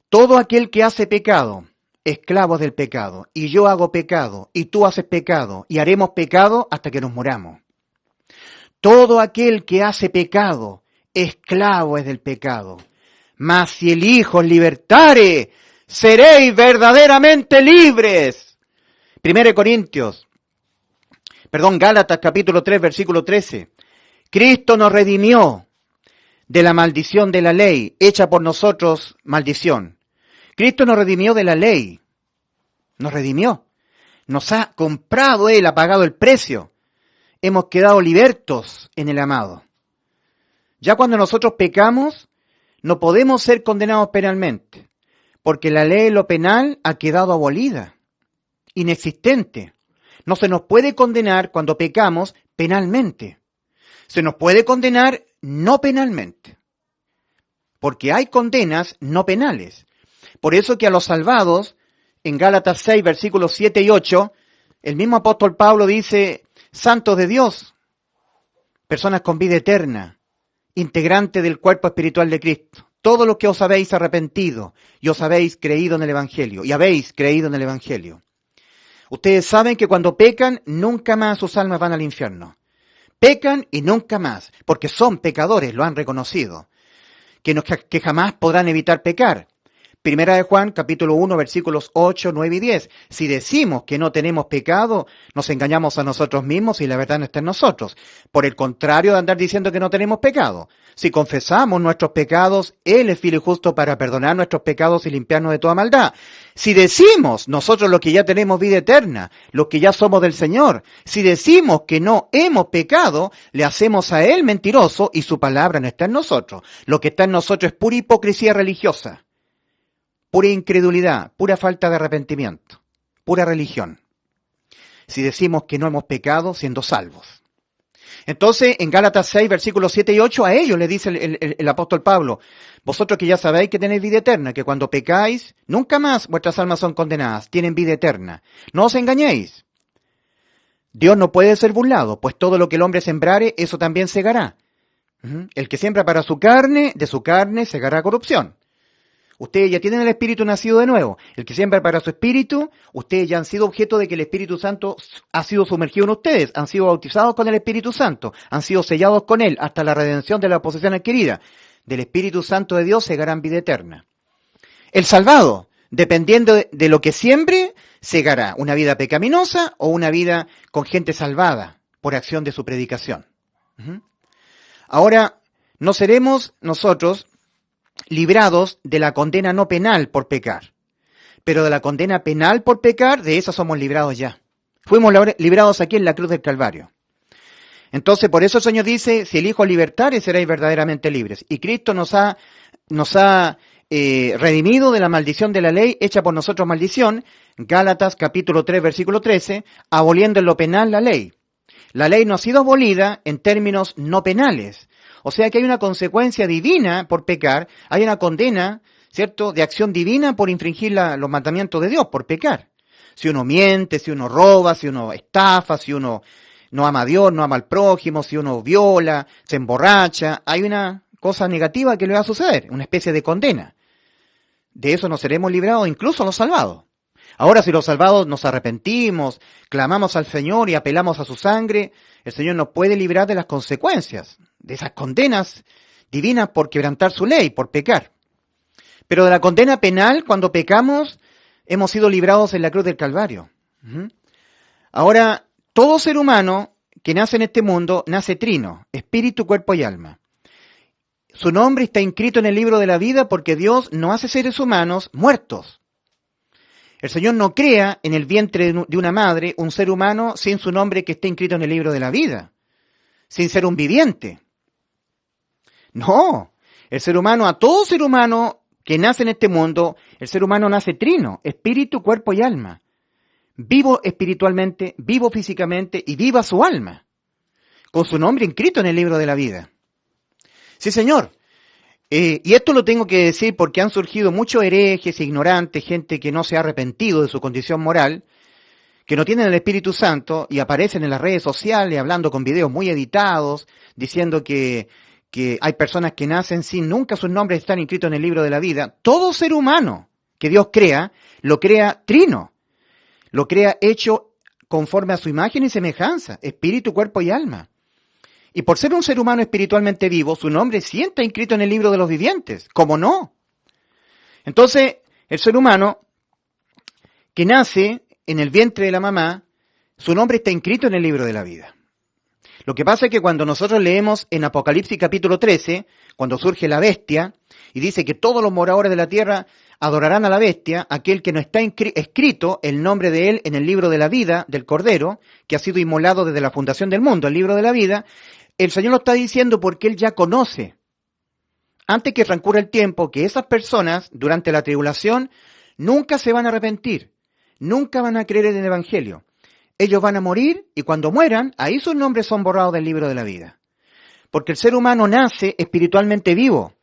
todo aquel que hace pecado, esclavos del pecado, y yo hago pecado, y tú haces pecado, y haremos pecado hasta que nos muramos. Todo aquel que hace pecado, esclavo es del pecado. Mas si el Hijo os libertare, seréis verdaderamente libres. Gálatas capítulo 3, versículo 13. Cristo nos redimió de la maldición de la ley, hecha por nosotros maldición. Cristo nos redimió de la ley, nos redimió, nos ha comprado Él, ha pagado el precio. Hemos quedado libertos en el amado. Ya cuando nosotros pecamos, no podemos ser condenados penalmente, porque la ley de lo penal ha quedado abolida, inexistente. No se nos puede condenar cuando pecamos penalmente. Se nos puede condenar no penalmente, porque hay condenas no penales. Por eso que a los salvados, en Gálatas 6, versículos 7 y 8, el mismo apóstol Pablo dice, santos de Dios, personas con vida eterna, integrantes del cuerpo espiritual de Cristo, todos los que os habéis arrepentido y os habéis creído en el Evangelio, y habéis creído en el Evangelio. Ustedes saben que cuando pecan, nunca más sus almas van al infierno. Pecan y nunca más, porque son pecadores, lo han reconocido, que jamás podrán evitar pecar. Primera de Juan, capítulo 1, versículos 8, 9 y 10. Si decimos que no tenemos pecado, nos engañamos a nosotros mismos y la verdad no está en nosotros. Por el contrario de andar diciendo que no tenemos pecado. Si confesamos nuestros pecados, Él es fiel y justo para perdonar nuestros pecados y limpiarnos de toda maldad. Si decimos nosotros los que ya tenemos vida eterna, los que ya somos del Señor, si decimos que no hemos pecado, le hacemos a Él mentiroso y su palabra no está en nosotros. Lo que está en nosotros es pura hipocresía religiosa. Pura incredulidad, pura falta de arrepentimiento, pura religión. Si decimos que no hemos pecado siendo salvos. Entonces, en Gálatas 6, versículos 7 y 8, a ellos le dice el apóstol Pablo, vosotros que ya sabéis que tenéis vida eterna, que cuando pecáis, nunca más vuestras almas son condenadas, tienen vida eterna. No os engañéis. Dios no puede ser burlado, pues todo lo que el hombre sembrare, eso también segará. El que siembra para su carne, de su carne segará corrupción. Ustedes ya tienen el Espíritu nacido de nuevo. El que siembra para su Espíritu, ustedes ya han sido objeto de que el Espíritu Santo ha sido sumergido en ustedes. Han sido bautizados con el Espíritu Santo. Han sido sellados con Él hasta la redención de la posesión adquirida. Del Espíritu Santo de Dios segarán vida eterna. El salvado, dependiendo de lo que siembre, segará una vida pecaminosa o una vida con gente salvada por acción de su predicación. Ahora, no seremos nosotros librados de la condena no penal por pecar. Pero de la condena penal por pecar, de esa somos librados ya. Fuimos librados aquí en la cruz del Calvario. Entonces, por eso el Señor dice, si el Hijo libertare, seréis verdaderamente libres. Y Cristo nos ha redimido de la maldición de la ley, hecha por nosotros maldición, Gálatas capítulo 3, versículo 13, aboliendo en lo penal la ley. La ley no ha sido abolida en términos no penales. O sea que hay una consecuencia divina por pecar, hay una condena, ¿cierto?, de acción divina por infringir los mandamientos de Dios, por pecar. Si uno miente, si uno roba, si uno estafa, si uno no ama a Dios, no ama al prójimo, si uno viola, se emborracha, hay una cosa negativa que le va a suceder, una especie de condena. De eso nos seremos librados, incluso los salvados. Ahora, si los salvados nos arrepentimos, clamamos al Señor y apelamos a su sangre, el Señor nos puede librar de las consecuencias, de esas condenas divinas por quebrantar su ley, por pecar. Pero de la condena penal, cuando pecamos, hemos sido librados en la cruz del Calvario. Ahora, todo ser humano que nace en este mundo, nace trino, espíritu, cuerpo y alma. Su nombre está inscrito en el libro de la vida porque Dios no hace seres humanos muertos. El Señor no crea en el vientre de una madre un ser humano sin su nombre que esté inscrito en el libro de la vida, sin ser un viviente. No, el ser humano, a todo ser humano que nace en este mundo, el ser humano nace trino, espíritu, cuerpo y alma. vivo espiritualmente, vivo físicamente y viva su alma, con su nombre inscrito en el libro de la vida. Sí, Señor. Y esto lo tengo que decir porque han surgido muchos herejes, ignorantes, gente que no se ha arrepentido de su condición moral, que no tienen el Espíritu Santo y aparecen en las redes sociales hablando con videos muy editados, diciendo que hay personas que nacen sin nunca sus nombres están inscritos en el libro de la vida. Todo ser humano que Dios crea, lo crea trino, lo crea hecho conforme a su imagen y semejanza, espíritu, cuerpo y alma. Y por ser un ser humano espiritualmente vivo, su nombre sí está inscrito en el libro de los vivientes. ¿Cómo no? Entonces, el ser humano que nace en el vientre de la mamá, su nombre está inscrito en el libro de la vida. Lo que pasa es que cuando nosotros leemos en Apocalipsis capítulo 13, cuando surge la bestia, y dice que todos los moradores de la tierra adorarán a la bestia, aquel que no está escrito el nombre de él en el libro de la vida del Cordero, que ha sido inmolado desde la fundación del mundo, el libro de la vida, el Señor lo está diciendo porque Él ya conoce, antes que transcurra el tiempo, que esas personas, durante la tribulación, nunca se van a arrepentir, nunca van a creer en el Evangelio. Ellos van a morir y cuando mueran, ahí sus nombres son borrados del libro de la vida. Porque el ser humano nace espiritualmente vivo.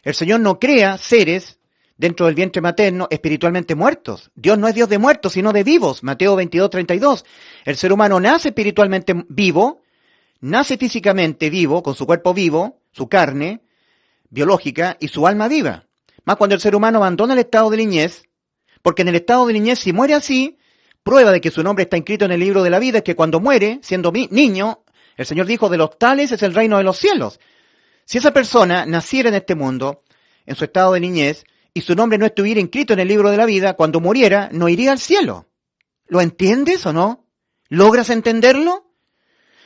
El Señor no crea seres dentro del vientre materno espiritualmente muertos. Dios no es Dios de muertos, sino de vivos. Mateo 22:32. El ser humano nace espiritualmente vivo, nace físicamente vivo, con su cuerpo vivo, su carne biológica y su alma viva. Más cuando el ser humano abandona el estado de niñez, porque en el estado de niñez, si muere así, prueba de que su nombre está inscrito en el libro de la vida es que cuando muere, siendo niño, el Señor dijo, de los tales es el reino de los cielos. Si esa persona naciera en este mundo, en su estado de niñez, y su nombre no estuviera inscrito en el libro de la vida, cuando muriera, no iría al cielo. ¿Lo entiendes o no? ¿Logras entenderlo?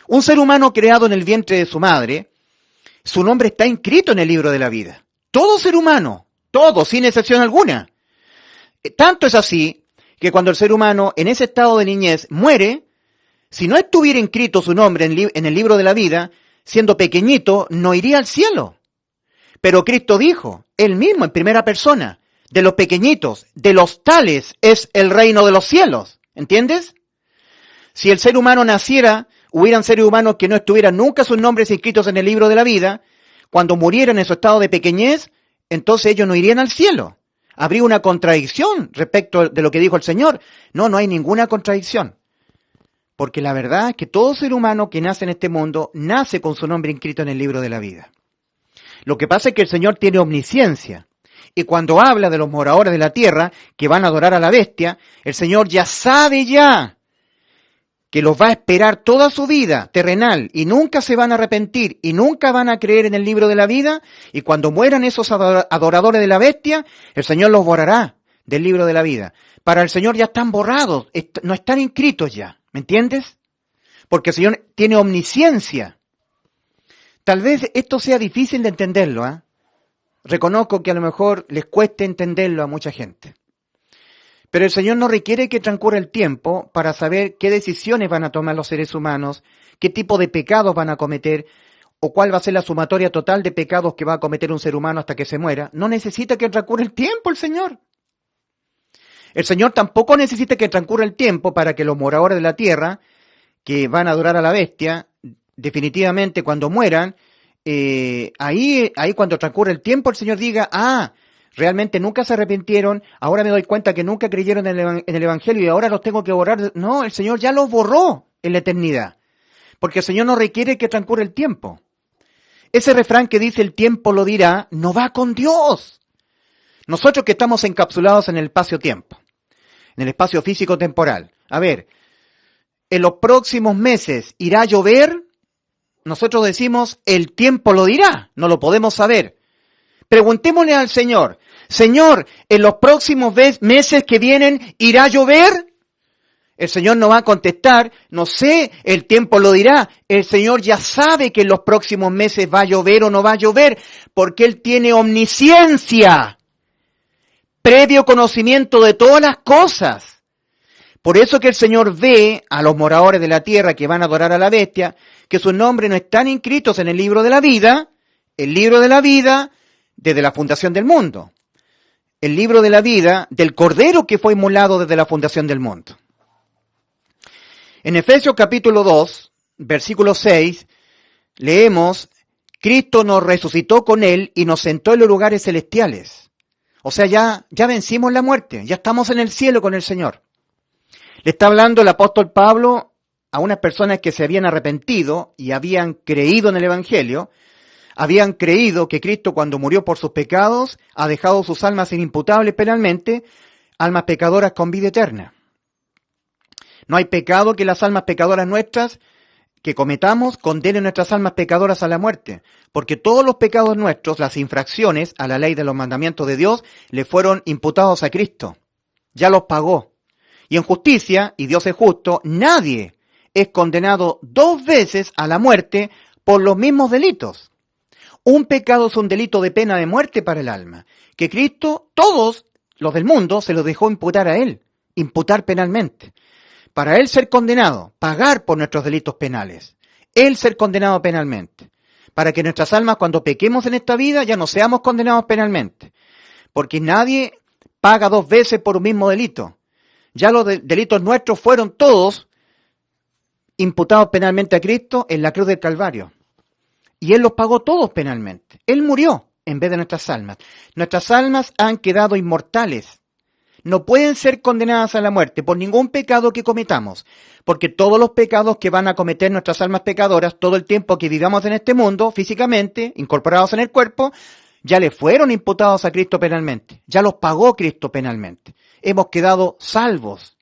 Un ser humano creado en el vientre de su madre, su nombre está inscrito en el libro de la vida. Todo ser humano, todo, sin excepción alguna. Tanto es así que cuando el ser humano en ese estado de niñez muere, si no estuviera inscrito su nombre en el libro de la vida, siendo pequeñito, no iría al cielo. Pero Cristo dijo, él mismo en primera persona, de los pequeñitos, de los tales es el reino de los cielos. ¿Entiendes? Si el ser humano naciera, hubieran seres humanos que no estuvieran nunca sus nombres inscritos en el libro de la vida, cuando murieran en su estado de pequeñez, entonces ellos no irían al cielo. Habría una contradicción respecto de lo que dijo el Señor. No, no hay ninguna contradicción. Porque la verdad es que todo ser humano que nace en este mundo, nace con su nombre inscrito en el libro de la vida. Lo que pasa es que el Señor tiene omnisciencia. Y cuando habla de los moradores de la tierra, que van a adorar a la bestia, el Señor ya sabe que los va a esperar toda su vida terrenal y nunca se van a arrepentir y nunca van a creer en el libro de la vida, y cuando mueran esos adoradores de la bestia, el Señor los borrará del libro de la vida. Para el Señor ya están borrados, no están inscritos ya, ¿me entiendes? Porque el Señor tiene omnisciencia. Tal vez esto sea difícil de entenderlo, ¿eh? Reconozco que a lo mejor les cueste entenderlo a mucha gente. Pero el Señor no requiere que transcurra el tiempo para saber qué decisiones van a tomar los seres humanos, qué tipo de pecados van a cometer, o cuál va a ser la sumatoria total de pecados que va a cometer un ser humano hasta que se muera. No necesita que transcurra el tiempo el Señor. El Señor tampoco necesita que transcurra el tiempo para que los moradores de la tierra, que van a adorar a la bestia, definitivamente cuando mueran, ahí cuando transcurre el tiempo el Señor diga, realmente nunca se arrepintieron, ahora me doy cuenta que nunca creyeron en el Evangelio y ahora los tengo que borrar. No, el Señor ya los borró en la eternidad, porque el Señor no requiere que transcurra el tiempo. Ese refrán que dice el tiempo lo dirá, no va con Dios. Nosotros que estamos encapsulados en el espacio-tiempo, en el espacio físico-temporal. A ver, en los próximos meses irá a llover, nosotros decimos el tiempo lo dirá, no lo podemos saber. Preguntémosle al Señor, Señor, en los próximos meses que vienen, ¿irá a llover? El Señor no va a contestar, no sé, el tiempo lo dirá. El Señor ya sabe que en los próximos meses va a llover o no va a llover, porque Él tiene omnisciencia, previo conocimiento de todas las cosas. Por eso que el Señor ve a los moradores de la tierra que van a adorar a la bestia, que sus nombres no están inscritos en el libro de la vida, desde la fundación del mundo. El libro de la vida del Cordero que fue inmolado desde la fundación del mundo. En Efesios capítulo 2, versículo 6, leemos, Cristo nos resucitó con Él y nos sentó en los lugares celestiales. O sea, ya vencimos la muerte, ya estamos en el cielo con el Señor. Le está hablando el apóstol Pablo a unas personas que se habían arrepentido y habían creído en el Evangelio, habían creído que Cristo cuando murió por sus pecados ha dejado sus almas inimputables penalmente, almas pecadoras con vida eterna. No hay pecado que las almas pecadoras nuestras que cometamos condenen nuestras almas pecadoras a la muerte, porque todos los pecados nuestros, las infracciones a la ley de los mandamientos de Dios, le fueron imputados a Cristo. Ya los pagó. Y en justicia, y Dios es justo, nadie es condenado 2 veces a la muerte por los mismos delitos. Un pecado es un delito de pena de muerte para el alma, que Cristo, todos los del mundo, se los dejó imputar a Él, imputar penalmente. Para Él ser condenado, pagar por nuestros delitos penales, Él ser condenado penalmente, para que nuestras almas cuando pequemos en esta vida ya no seamos condenados penalmente, porque nadie paga 2 veces por un mismo delito. Ya los delitos nuestros fueron todos imputados penalmente a Cristo en la cruz del Calvario. Y Él los pagó todos penalmente. Él murió en vez de nuestras almas. Nuestras almas han quedado inmortales. No pueden ser condenadas a la muerte por ningún pecado que cometamos, porque todos los pecados que van a cometer nuestras almas pecadoras todo el tiempo que vivamos en este mundo, físicamente, incorporados en el cuerpo, ya le fueron imputados a Cristo penalmente. Ya los pagó Cristo penalmente. Hemos quedado salvos.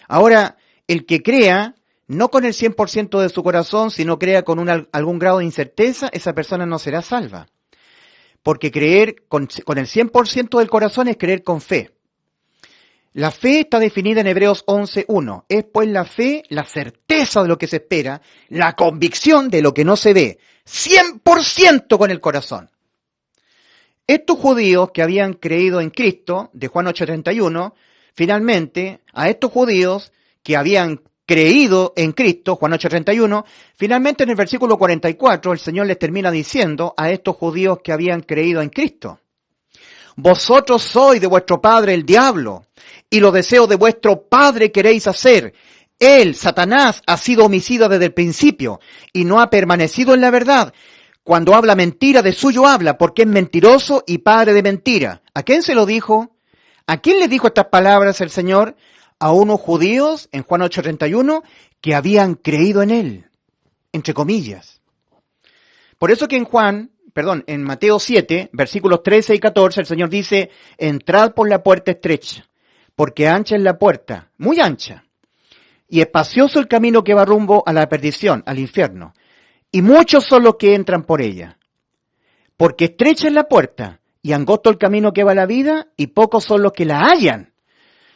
Ahora, el que crea, no con el 100% de su corazón, sino crea con algún grado de incerteza, esa persona no será salva. Porque creer con el 100% del corazón es creer con fe. La fe está definida en Hebreos 11:1. Es pues la fe, la certeza de lo que se espera, la convicción de lo que no se ve. 100% con el corazón. Estos judíos que habían creído en Cristo, de Juan 8:31, finalmente, a estos judíos que habían creído en Cristo, Juan 8:31, finalmente en el versículo 44 el Señor les termina diciendo a estos judíos que habían creído en Cristo, vosotros sois de vuestro padre el diablo, y los deseos de vuestro padre queréis hacer. Él, Satanás, ha sido homicida desde el principio, y no ha permanecido en la verdad. Cuando habla mentira, de suyo habla, porque es mentiroso y padre de mentira. ¿A quién se lo dijo? ¿A quién le dijo estas palabras el Señor? A unos judíos, en Juan 8:31, que habían creído en Él, entre comillas. Por eso que en Mateo 7, versículos 13 y 14, el Señor dice, entrad por la puerta estrecha, porque ancha es la puerta, muy ancha, y espacioso el camino que va rumbo a la perdición, al infierno, y muchos son los que entran por ella. Porque estrecha es la puerta, y angosto el camino que va a la vida, y pocos son los que la hallan.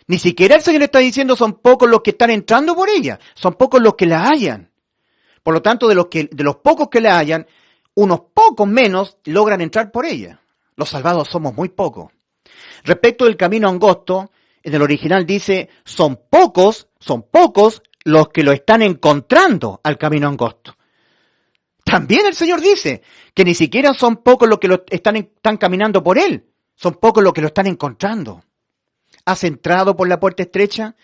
Ni siquiera el Señor está diciendo son pocos los que están entrando por ella, son pocos los que la hallan. Por lo tanto, de los pocos que la hallan, unos pocos menos logran entrar por ella. Los salvados somos muy pocos. Respecto del camino angosto, en el original dice, son pocos los que lo están encontrando al camino angosto. También el Señor dice que ni siquiera son pocos los que están caminando por Él, son pocos los que lo están encontrando. ¿Has entrado por la puerta estrecha?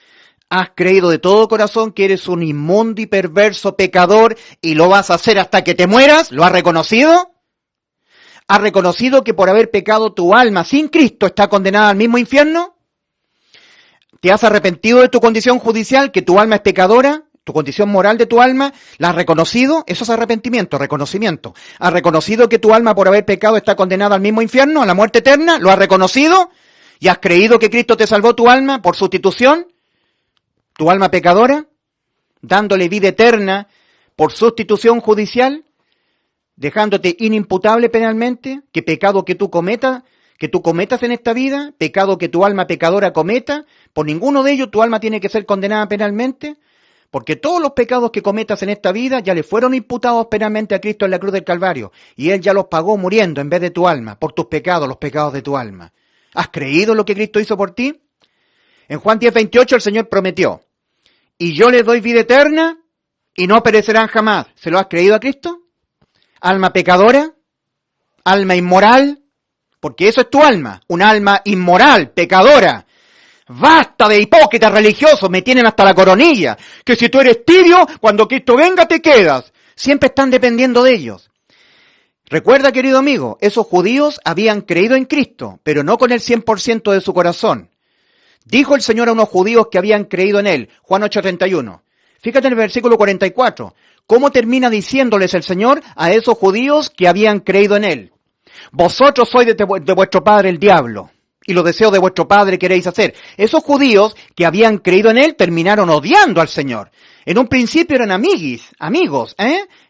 ¿Has creído de todo corazón que eres un inmundo y perverso pecador y lo vas a hacer hasta que te mueras? ¿Lo has reconocido? ¿Has reconocido que por haber pecado tu alma sin Cristo está condenada al mismo infierno? ¿Te has arrepentido de tu condición judicial, que tu alma es pecadora? ¿Tu condición moral de tu alma? ¿La has reconocido? Eso es arrepentimiento, reconocimiento. ¿Has reconocido que tu alma por haber pecado está condenada al mismo infierno, a la muerte eterna? ¿Lo has reconocido? ¿Y has creído que Cristo te salvó tu alma por sustitución? ¿Tu alma pecadora? Dándole vida eterna por sustitución judicial, dejándote inimputable penalmente, que pecado que tú cometas en esta vida, pecado que tu alma pecadora cometa, por ninguno de ellos tu alma tiene que ser condenada penalmente, porque todos los pecados que cometas en esta vida ya le fueron imputados penalmente a Cristo en la cruz del Calvario, y Él ya los pagó muriendo en vez de tu alma, por tus pecados, los pecados de tu alma. ¿Has creído en lo que Cristo hizo por ti? En Juan 10:28 el Señor prometió, y yo les doy vida eterna y no perecerán jamás. ¿Se lo has creído a Cristo? ¿Alma pecadora? ¿Alma inmoral? Porque eso es tu alma, un alma inmoral, pecadora. Basta de hipócritas religiosos, me tienen hasta la coronilla. Que si tú eres tibio, cuando Cristo venga te quedas. Siempre están dependiendo de ellos. Recuerda, querido amigo, esos judíos habían creído en Cristo, pero no con el 100% de su corazón. Dijo el Señor a unos judíos que habían creído en Él, Juan 8:31. Fíjate en el versículo 44, cómo termina diciéndoles el Señor a esos judíos que habían creído en Él. Vosotros sois de vuestro padre el diablo, y los deseos de vuestro padre queréis hacer. Esos judíos que habían creído en Él terminaron odiando al Señor. En un principio eran amigos,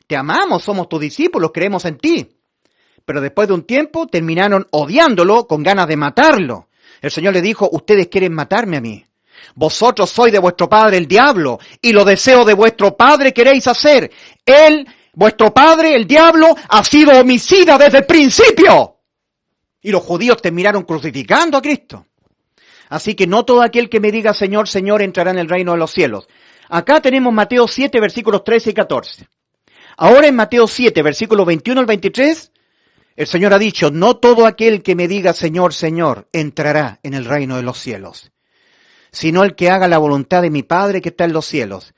Te amamos, somos tus discípulos, creemos en ti. Pero después de un tiempo terminaron odiándolo con ganas de matarlo. El Señor le dijo, ustedes quieren matarme a mí. Vosotros sois de vuestro padre el diablo, y los deseos de vuestro padre queréis hacer. Él, vuestro padre, el diablo, ha sido homicida desde el principio. Y los judíos terminaron crucificando a Cristo. Así que no todo aquel que me diga Señor, Señor entrará en el reino de los cielos. Acá tenemos Mateo 7, versículos 13 y 14. Ahora en Mateo 7, versículos 21 al 23, el Señor ha dicho, no todo aquel que me diga Señor, Señor, entrará en el reino de los cielos, sino el que haga la voluntad de mi Padre que está en los cielos.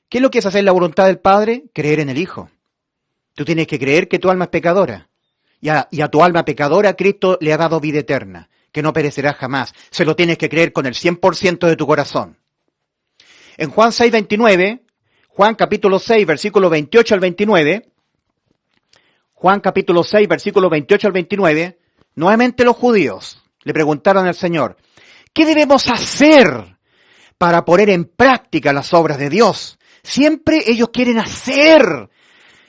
¿Qué es lo que es hacer la voluntad del Padre? Creer en el Hijo. Tú tienes que creer que tu alma es pecadora. Y a tu alma pecadora Cristo le ha dado vida eterna, que no perecerá jamás. Se lo tienes que creer con el 100% de tu corazón. En Juan 6, 29, Juan capítulo 6, versículo 28 al 29, Juan capítulo 6, versículo 28 al 29, nuevamente los judíos le preguntaron al Señor, ¿qué debemos hacer para poner en práctica las obras de Dios? Siempre ellos quieren hacer.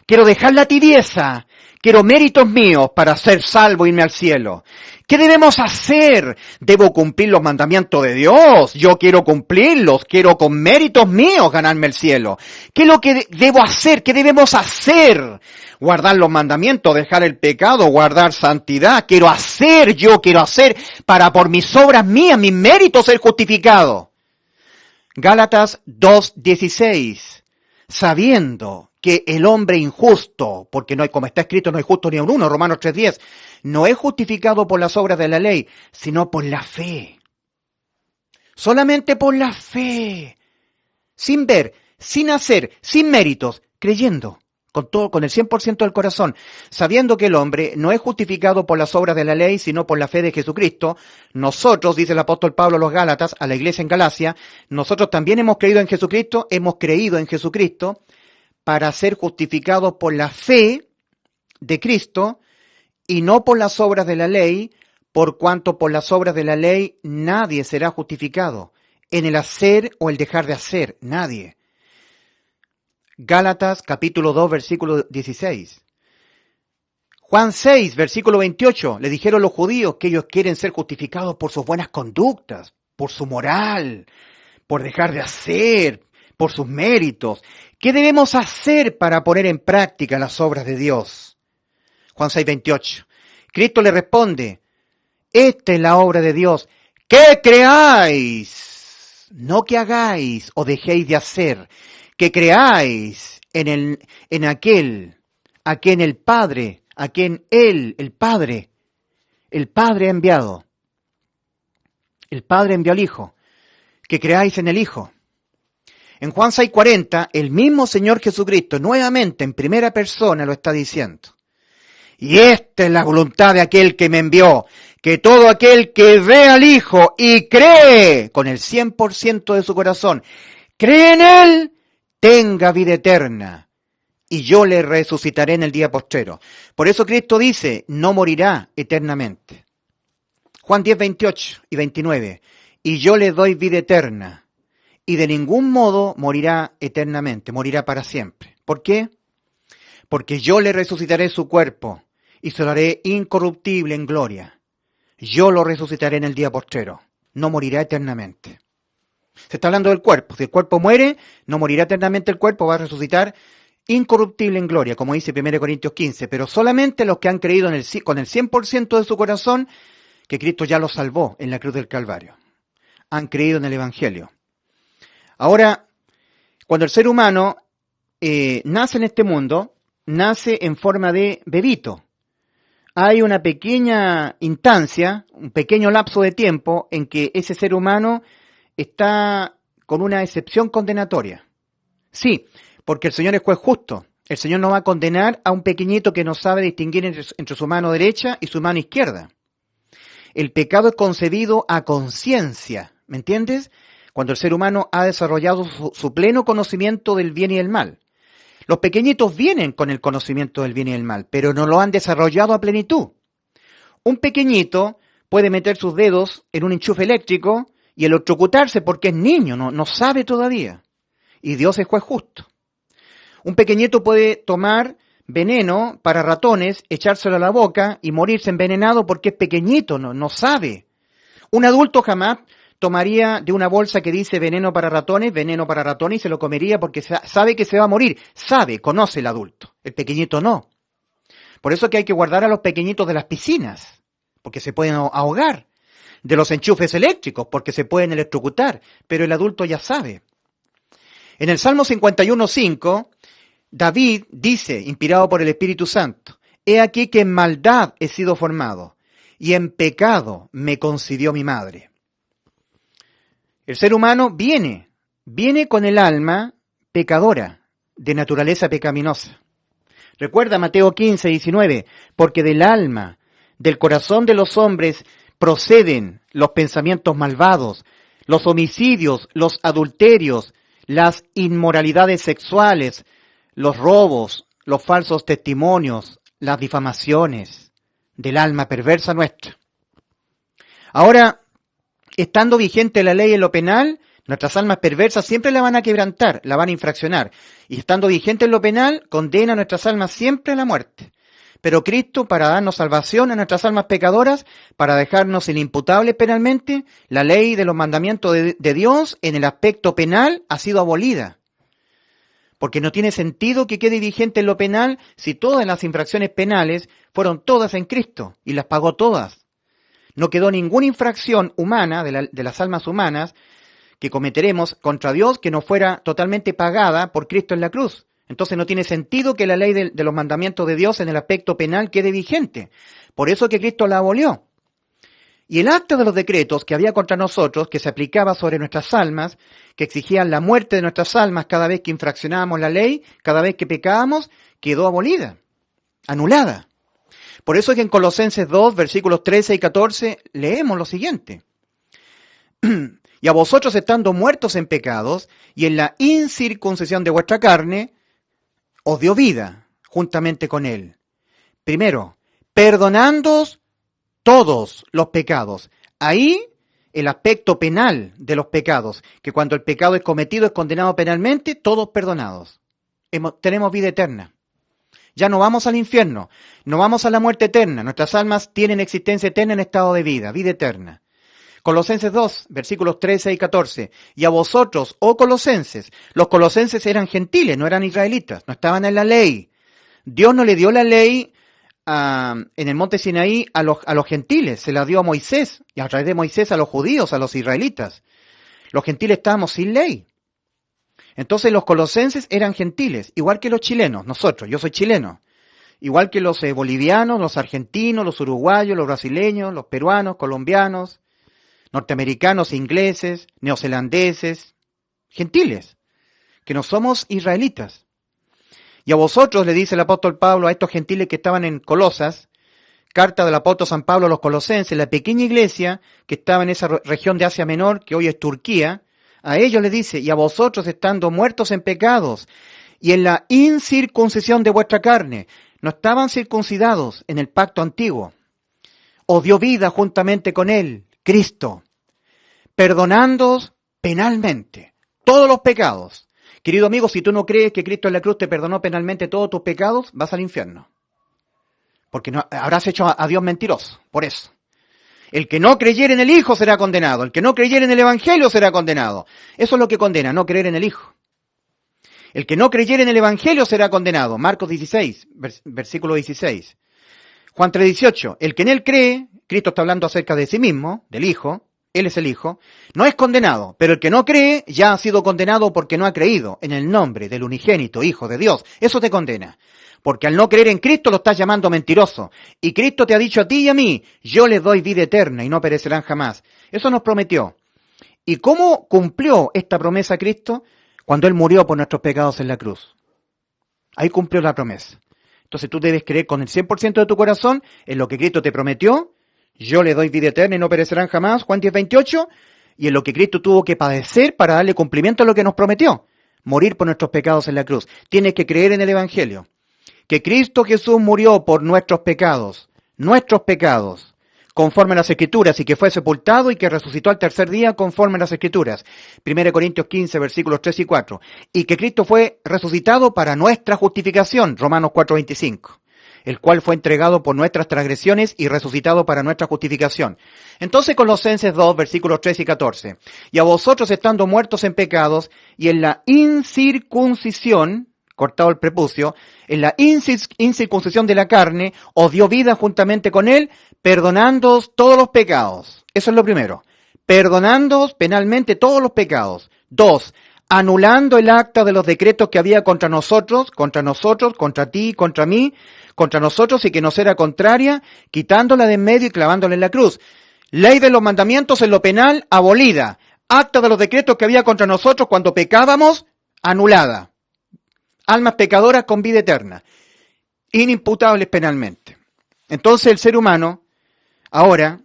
Quiero dejar la tibieza. Quiero méritos míos para ser salvo e irme al cielo. ¿Qué debemos hacer? Debo cumplir los mandamientos de Dios. Yo quiero cumplirlos. Quiero con méritos míos ganarme el cielo. ¿Qué es lo que debo hacer? ¿Qué debemos hacer? Guardar los mandamientos, dejar el pecado, guardar santidad. Quiero hacer para por mis obras mías, mis méritos ser justificado. Gálatas 2:16. Sabiendo que el hombre injusto, porque no hay, como está escrito, no hay justo ni uno, Romanos 3:10, no es justificado por las obras de la ley, sino por la fe. Solamente por la fe. Sin ver, sin hacer, sin méritos, creyendo, con el 100% del corazón, sabiendo que el hombre no es justificado por las obras de la ley, sino por la fe de Jesucristo. Nosotros, dice el apóstol Pablo a los Gálatas, a la iglesia en Galacia, nosotros también hemos creído en Jesucristo para ser justificados por la fe de Cristo y no por las obras de la ley, por cuanto por las obras de la ley nadie será justificado, en el hacer o el dejar de hacer, nadie. Gálatas capítulo 2, versículo 16. Juan 6, versículo 28, le dijeron los judíos que ellos quieren ser justificados por sus buenas conductas, por su moral, por dejar de hacer, por sus méritos. ¿Qué debemos hacer para poner en práctica las obras de Dios? Juan 6, 28. Cristo le responde, esta es la obra de Dios, que creáis, no que hagáis o dejéis de hacer, que creáis en aquel, a quien el Padre, a quien Él, el Padre ha enviado. El Padre envió al Hijo, que creáis en el Hijo. En Juan 6:40, el mismo Señor Jesucristo, nuevamente en primera persona, lo está diciendo. Y esta es la voluntad de aquel que me envió, que todo aquel que ve al Hijo y cree con el 100% de su corazón, cree en Él, tenga vida eterna, y yo le resucitaré en el día postrero. Por eso Cristo dice, no morirá eternamente. Juan 10, 28 y 29, y yo le doy vida eterna, y de ningún modo morirá eternamente, morirá para siempre. ¿Por qué? Porque yo le resucitaré su cuerpo, y se lo haré incorruptible en gloria. Yo lo resucitaré en el día postrero, no morirá eternamente. Se está hablando del cuerpo. Si el cuerpo muere, no morirá eternamente el cuerpo, va a resucitar incorruptible en gloria, como dice 1 Corintios 15. Pero solamente los que han creído con el 100% de su corazón, que Cristo ya los salvó en la cruz del Calvario. Han creído en el Evangelio. Ahora, cuando el ser humano nace en este mundo, nace en forma de bebito. hay una pequeña instancia, un pequeño lapso de tiempo en que ese ser humano está con una excepción condenatoria. Sí, porque el Señor es juez justo. El Señor no va a condenar a un pequeñito que no sabe distinguir entre su mano derecha y su mano izquierda. El pecado es concebido a conciencia, ¿me entiendes? Cuando el ser humano ha desarrollado su pleno conocimiento del bien y del mal. Los pequeñitos vienen con el conocimiento del bien y del mal, pero no lo han desarrollado a plenitud. Un pequeñito puede meter sus dedos en un enchufe eléctrico y electrocutarse porque es niño, no sabe todavía. Y Dios es juez justo. Un pequeñito puede tomar veneno para ratones, echárselo a la boca y morirse envenenado porque es pequeñito, no sabe. Un adulto jamás tomaría de una bolsa que dice veneno para ratones y se lo comería porque sabe que se va a morir. Sabe, conoce el adulto. El pequeñito no. Por eso que hay que guardar a los pequeñitos de las piscinas, porque se pueden ahogar. De los enchufes eléctricos, porque se pueden electrocutar. Pero el adulto ya sabe. En el Salmo 51:5, David dice, inspirado por el Espíritu Santo, «He aquí que en maldad he sido formado, y en pecado me concibió mi madre». El ser humano viene con el alma pecadora, de naturaleza pecaminosa. Recuerda Mateo 15:19, porque del alma, del corazón de los hombres, proceden los pensamientos malvados, los homicidios, los adulterios, las inmoralidades sexuales, los robos, los falsos testimonios, las difamaciones del alma perversa nuestra. Ahora, estando vigente la ley en lo penal, nuestras almas perversas siempre la van a quebrantar, la van a infraccionar. Y estando vigente en lo penal, condena a nuestras almas siempre a la muerte. Pero Cristo, para darnos salvación a nuestras almas pecadoras, para dejarnos inimputables penalmente, la ley de los mandamientos de Dios en el aspecto penal ha sido abolida. Porque no tiene sentido que quede vigente en lo penal si todas las infracciones penales fueron todas en Cristo y las pagó todas. No quedó ninguna infracción humana de las almas humanas que cometeremos contra Dios que no fuera totalmente pagada por Cristo en la cruz. Entonces no tiene sentido que la ley de los mandamientos de Dios en el aspecto penal quede vigente. Por eso que Cristo la abolió. Y el acta de los decretos que había contra nosotros, que se aplicaba sobre nuestras almas, que exigían la muerte de nuestras almas cada vez que infraccionábamos la ley, cada vez que pecábamos, quedó abolida, anulada. Por eso es que en Colosenses 2, versículos 13 y 14, leemos lo siguiente. Y a vosotros estando muertos en pecados y en la incircuncisión de vuestra carne, os dio vida juntamente con él. Primero, perdonándoos todos los pecados. Ahí el aspecto penal de los pecados, que cuando el pecado es cometido es condenado penalmente, todos perdonados. Tenemos vida eterna. Ya no vamos al infierno, no vamos a la muerte eterna. Nuestras almas tienen existencia eterna en estado de vida eterna. Colosenses 2, versículos 13 y 14. Y a vosotros, oh colosenses, los colosenses eran gentiles, no eran israelitas, no estaban en la ley. Dios no le dio la ley en el monte Sinaí a los gentiles, se la dio a Moisés, y a través de Moisés a los judíos, a los israelitas. Los gentiles estábamos sin ley. Entonces los colosenses eran gentiles, igual que los chilenos, nosotros, yo soy chileno. Igual que los bolivianos, los argentinos, los uruguayos, los brasileños, los peruanos, colombianos, norteamericanos, ingleses, neozelandeses, gentiles, que no somos israelitas. Y a vosotros, le dice el apóstol Pablo a estos gentiles que estaban en Colosas, carta del apóstol San Pablo a los colosenses, la pequeña iglesia que estaba en esa región de Asia Menor, que hoy es Turquía, a ellos les dice, y a vosotros estando muertos en pecados y en la incircuncisión de vuestra carne, no estaban circuncidados en el pacto antiguo, os dio vida juntamente con él, Cristo, perdonándoos penalmente todos los pecados. Querido amigo, si tú no crees que Cristo en la cruz te perdonó penalmente todos tus pecados, vas al infierno. Porque no, habrás hecho a Dios mentiroso, por eso. El que no creyere en el Hijo será condenado. El que no creyere en el Evangelio será condenado. Eso es lo que condena, no creer en el Hijo. El que no creyere en el Evangelio será condenado. Marcos 16, versículo 16. Juan 3:18. El que en él cree, Cristo está hablando acerca de sí mismo, del Hijo, Él es el Hijo, no es condenado, pero el que no cree ya ha sido condenado porque no ha creído en el nombre del unigénito Hijo de Dios. Eso te condena. Porque al no creer en Cristo lo estás llamando mentiroso. Y Cristo te ha dicho a ti y a mí, yo les doy vida eterna y no perecerán jamás. Eso nos prometió. ¿Y cómo cumplió esta promesa Cristo? Cuando Él murió por nuestros pecados en la cruz. Ahí cumplió la promesa. Entonces tú debes creer con el 100% de tu corazón en lo que Cristo te prometió. Yo le doy vida eterna y no perecerán jamás, Juan 10:28. Y en lo que Cristo tuvo que padecer para darle cumplimiento a lo que nos prometió. Morir por nuestros pecados en la cruz. Tienes que creer en el Evangelio. Que Cristo Jesús murió por nuestros pecados, conforme a las Escrituras, y que fue sepultado y que resucitó al tercer día conforme a las Escrituras. 1 Corintios 15, versículos 3 y 4. Y que Cristo fue resucitado para nuestra justificación, Romanos 4:25. El cual fue entregado por nuestras transgresiones y resucitado para nuestra justificación. Entonces Colosenses 2, versículos 13 y 14. Y a vosotros estando muertos en pecados y en la incircuncisión, cortado el prepucio, en la incircuncisión de la carne, os dio vida juntamente con él, perdonándoos todos los pecados. Eso es lo primero. Perdonándoos penalmente todos los pecados. 2. Anulando el acta de los decretos que había contra nosotros, contra ti, contra mí, contra nosotros y que nos era contraria, quitándola de en medio y clavándola en la cruz. Ley de los mandamientos en lo penal, abolida. Acta de los decretos que había contra nosotros cuando pecábamos, anulada. Almas pecadoras con vida eterna, inimputables penalmente. Entonces el ser humano, ahora,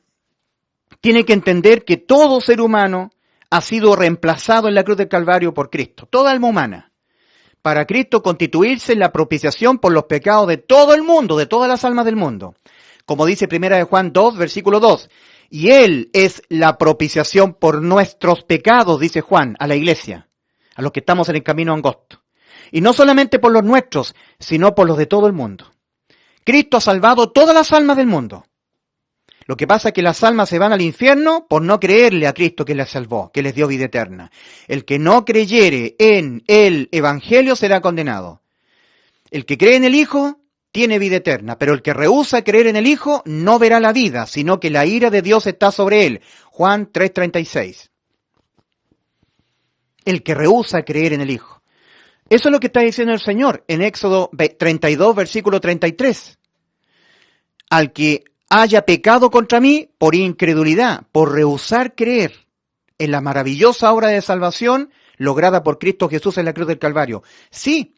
tiene que entender que todo ser humano ha sido reemplazado en la cruz del Calvario por Cristo, toda alma humana, para Cristo constituirse en la propiciación por los pecados de todo el mundo, de todas las almas del mundo. Como dice 1 Juan 2, versículo 2, y Él es la propiciación por nuestros pecados, dice Juan, a la iglesia, a los que estamos en el camino angosto. Y no solamente por los nuestros, sino por los de todo el mundo. Cristo ha salvado todas las almas del mundo. Lo que pasa es que las almas se van al infierno por no creerle a Cristo que les salvó, que les dio vida eterna. El que no creyere en el Evangelio será condenado. El que cree en el Hijo tiene vida eterna, pero el que rehúsa creer en el Hijo no verá la vida, sino que la ira de Dios está sobre él. Juan 3:36. El que rehúsa creer en el Hijo. Eso es lo que está diciendo el Señor en Éxodo 32, versículo 33. Al que haya pecado contra mí por incredulidad, por rehusar creer en la maravillosa obra de salvación lograda por Cristo Jesús en la cruz del Calvario. Sí,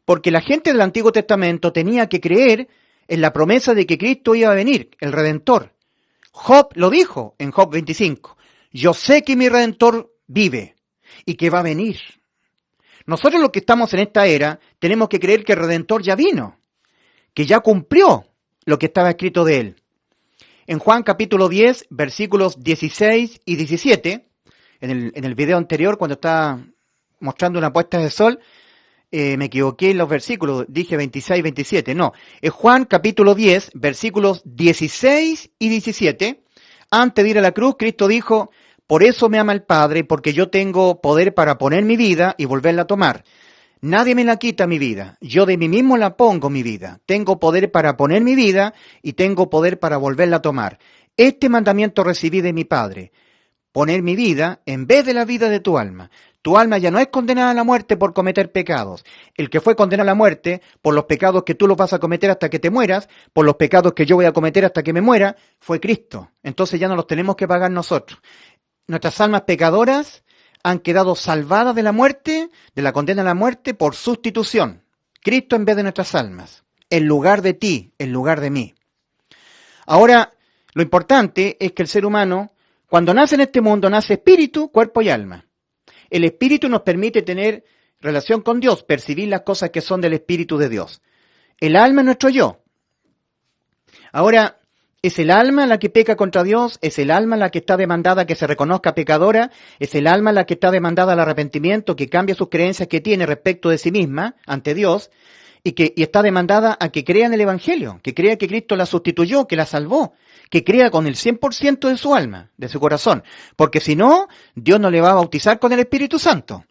porque la gente del Antiguo Testamento tenía que creer en la promesa de que Cristo iba a venir, el Redentor. Job lo dijo en Job 25. Yo sé que mi Redentor vive y que va a venir. Nosotros los que estamos en esta era tenemos que creer que el Redentor ya vino, que ya cumplió lo que estaba escrito de él. En Juan capítulo 10, versículos 16 y 17, en el video anterior cuando estaba mostrando una puesta de sol, me equivoqué en los versículos, dije 26 y 27, no, es Juan capítulo 10, versículos 16 y 17, antes de ir a la cruz, Cristo dijo, por eso me ama el Padre, porque yo tengo poder para poner mi vida y volverla a tomar. Nadie me la quita mi vida, yo de mí mismo la pongo mi vida. Tengo poder para poner mi vida y tengo poder para volverla a tomar. Este mandamiento recibí de mi Padre, poner mi vida en vez de la vida de tu alma. Tu alma ya no es condenada a la muerte por cometer pecados. El que fue condenado a la muerte por los pecados que tú los vas a cometer hasta que te mueras, por los pecados que yo voy a cometer hasta que me muera, fue Cristo. Entonces ya no los tenemos que pagar nosotros. Nuestras almas pecadoras han quedado salvadas de la muerte, de la condena a la muerte, por sustitución. Cristo en vez de nuestras almas, en lugar de ti, en lugar de mí. Ahora, lo importante es que el ser humano, cuando nace en este mundo, nace espíritu, cuerpo y alma. El espíritu nos permite tener relación con Dios, percibir las cosas que son del espíritu de Dios. El alma es nuestro yo. Ahora, ¿es el alma la que peca contra Dios? ¿Es el alma la que está demandada a que se reconozca pecadora? ¿Es el alma la que está demandada al arrepentimiento, que cambie sus creencias que tiene respecto de sí misma ante Dios? Y está demandada a que crea en el Evangelio, que crea que Cristo la sustituyó, que la salvó, que crea con el 100% de su alma, de su corazón. Porque si no, Dios no le va a bautizar con el Espíritu Santo.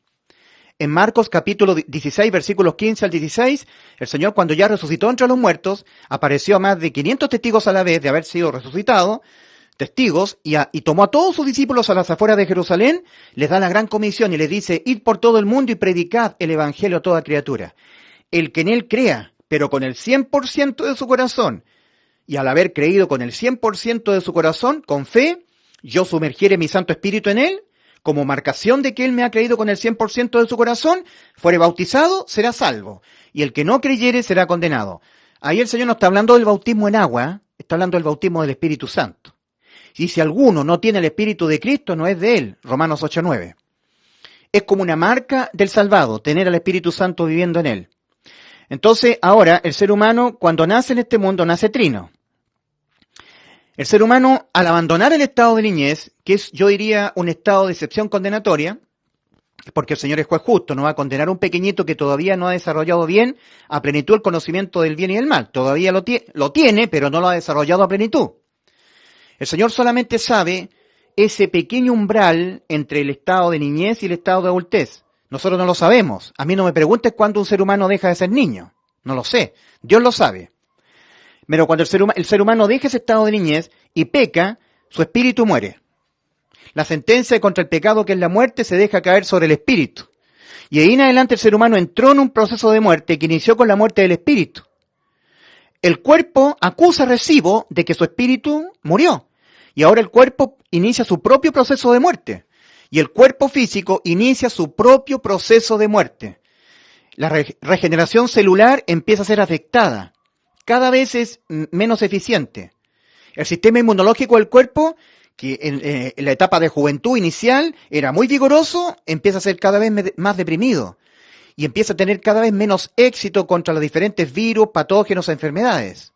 En Marcos capítulo 16, versículos 15 al 16, el Señor cuando ya resucitó entre los muertos, apareció a más de 500 testigos a la vez de haber sido resucitado, testigos, y tomó a todos sus discípulos a las afueras de Jerusalén, les da la gran comisión y les dice, id por todo el mundo y predicad el Evangelio a toda criatura. El que en él crea pero con el 100% de su corazón, y al haber creído con el 100% de su corazón, con fe, yo sumergiere mi Santo Espíritu en él, como marcación de que él me ha creído con el 100% de su corazón, fuere bautizado, será salvo. Y el que no creyere será condenado. Ahí el Señor no está hablando del bautismo en agua, está hablando del bautismo del Espíritu Santo. Y si alguno no tiene el Espíritu de Cristo, no es de él. Romanos 8:9. Es como una marca del salvado, tener al Espíritu Santo viviendo en él. Entonces, ahora, el ser humano, cuando nace en este mundo, nace trino. El ser humano, al abandonar el estado de niñez, que es, yo diría, un estado de excepción condenatoria, porque el Señor es juez justo, no va a condenar a un pequeñito que todavía no ha desarrollado bien a plenitud el conocimiento del bien y del mal. Todavía lo tiene, pero no lo ha desarrollado a plenitud. El Señor solamente sabe ese pequeño umbral entre el estado de niñez y el estado de adultez. Nosotros no lo sabemos. A mí no me preguntes cuándo un ser humano deja de ser niño. No lo sé. Dios lo sabe. Pero cuando el ser humano deja ese estado de niñez y peca, su espíritu muere. La sentencia contra el pecado, que es la muerte, se deja caer sobre el espíritu. Y ahí en adelante el ser humano entró en un proceso de muerte que inició con la muerte del espíritu. El cuerpo acusa recibo de que su espíritu murió. Y ahora el cuerpo inicia su propio proceso de muerte. Y el cuerpo físico inicia su propio proceso de muerte. La regeneración celular empieza a ser afectada. Cada vez es menos eficiente. El sistema inmunológico del cuerpo, que en la etapa de juventud inicial era muy vigoroso, empieza a ser cada vez más deprimido. Y empieza a tener cada vez menos éxito contra los diferentes virus, patógenos, enfermedades.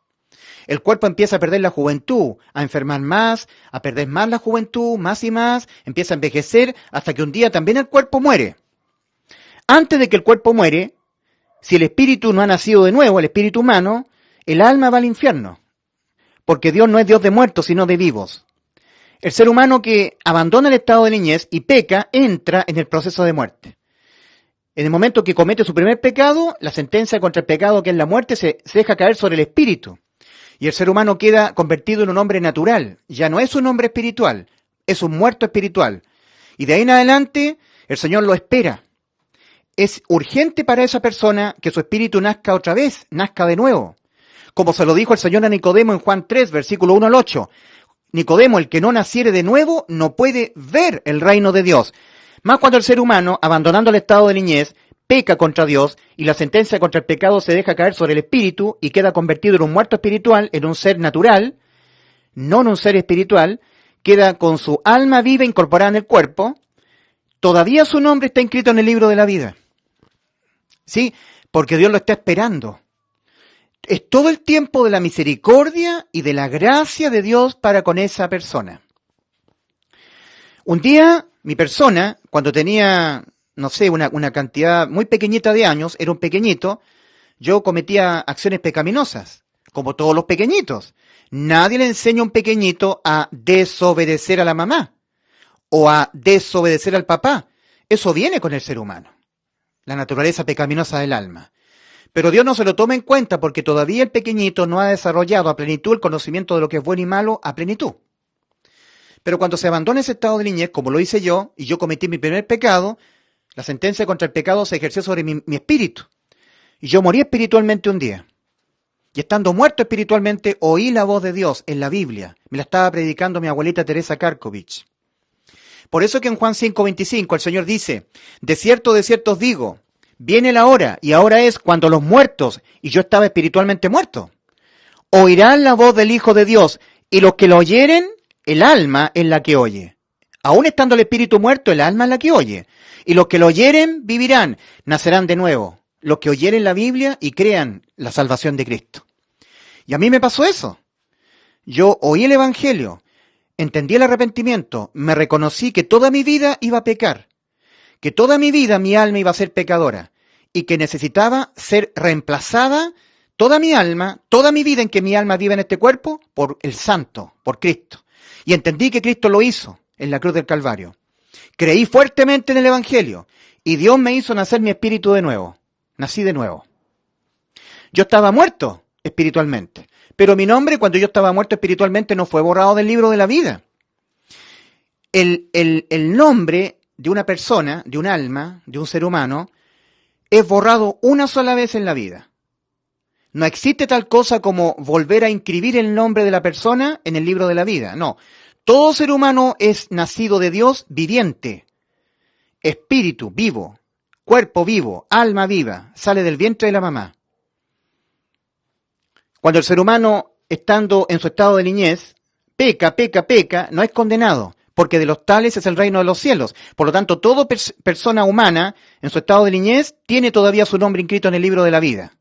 El cuerpo empieza a perder la juventud, a enfermar más, a perder más la juventud, más y más, empieza a envejecer hasta que un día también el cuerpo muere. Antes de que el cuerpo muere, si el espíritu no ha nacido de nuevo, el espíritu humano, el alma va al infierno. Porque Dios no es Dios de muertos, sino de vivos. El ser humano que abandona el estado de niñez y peca, entra en el proceso de muerte. En el momento que comete su primer pecado, la sentencia contra el pecado, que es la muerte, se deja caer sobre el espíritu. Y el ser humano queda convertido en un hombre natural. Ya no es un hombre espiritual, es un muerto espiritual. Y de ahí en adelante, el Señor lo espera. Es urgente para esa persona que su espíritu nazca otra vez, nazca de nuevo. Como se lo dijo el Señor a Nicodemo en Juan 3, versículo 1 al 8. Nicodemo, el que no naciere de nuevo, no puede ver el reino de Dios. Más cuando el ser humano, abandonando el estado de niñez, peca contra Dios y la sentencia contra el pecado se deja caer sobre el espíritu y queda convertido en un muerto espiritual, en un ser natural, no en un ser espiritual, queda con su alma viva incorporada en el cuerpo, todavía su nombre está inscrito en el libro de la vida. ¿Sí? Porque Dios lo está esperando. Es todo el tiempo de la misericordia y de la gracia de Dios para con esa persona. Un día, mi persona, cuando tenía, no sé, una cantidad muy pequeñita de años, era un pequeñito, yo cometía acciones pecaminosas, como todos los pequeñitos. Nadie le enseña a un pequeñito a desobedecer a la mamá o a desobedecer al papá. Eso viene con el ser humano, la naturaleza pecaminosa del alma. Pero Dios no se lo toma en cuenta porque todavía el pequeñito no ha desarrollado a plenitud el conocimiento de lo que es bueno y malo a plenitud. Pero cuando se abandona ese estado de niñez, como lo hice yo, y yo cometí mi primer pecado, la sentencia contra el pecado se ejerció sobre mi espíritu. Y yo morí espiritualmente un día. Y estando muerto espiritualmente, oí la voz de Dios en la Biblia. Me la estaba predicando mi abuelita Teresa Karkovich. Por eso que en Juan 5:25 el Señor dice, de cierto os digo, viene la hora, y ahora es cuando los muertos, y yo estaba espiritualmente muerto, oirán la voz del Hijo de Dios, y los que lo oyeren, el alma es la que oye. Aún estando el espíritu muerto, el alma es la que oye. Y los que lo oyeren, vivirán, nacerán de nuevo. Los que oyeren la Biblia y crean la salvación de Cristo. Y a mí me pasó eso. Yo oí el Evangelio, entendí el arrepentimiento, me reconocí que toda mi vida iba a pecar, que toda mi vida mi alma iba a ser pecadora y que necesitaba ser reemplazada toda mi alma, toda mi vida en que mi alma vive en este cuerpo, por el Santo, por Cristo. Y entendí que Cristo lo hizo en la cruz del Calvario. Creí fuertemente en el Evangelio y Dios me hizo nacer mi espíritu de nuevo. Nací de nuevo. Yo estaba muerto espiritualmente, pero mi nombre cuando yo estaba muerto espiritualmente no fue borrado del libro de la vida. El nombre de una persona, de un alma, de un ser humano, es borrado una sola vez en la vida. No existe tal cosa como volver a inscribir el nombre de la persona en el libro de la vida. No. Todo ser humano es nacido de Dios viviente. Espíritu vivo. Cuerpo vivo. Alma viva. Sale del vientre de la mamá. Cuando el ser humano, estando en su estado de niñez, peca, no es condenado, porque de los tales es el reino de los cielos. Por lo tanto, toda persona humana, en su estado de niñez, tiene todavía su nombre inscrito en el libro de la vida.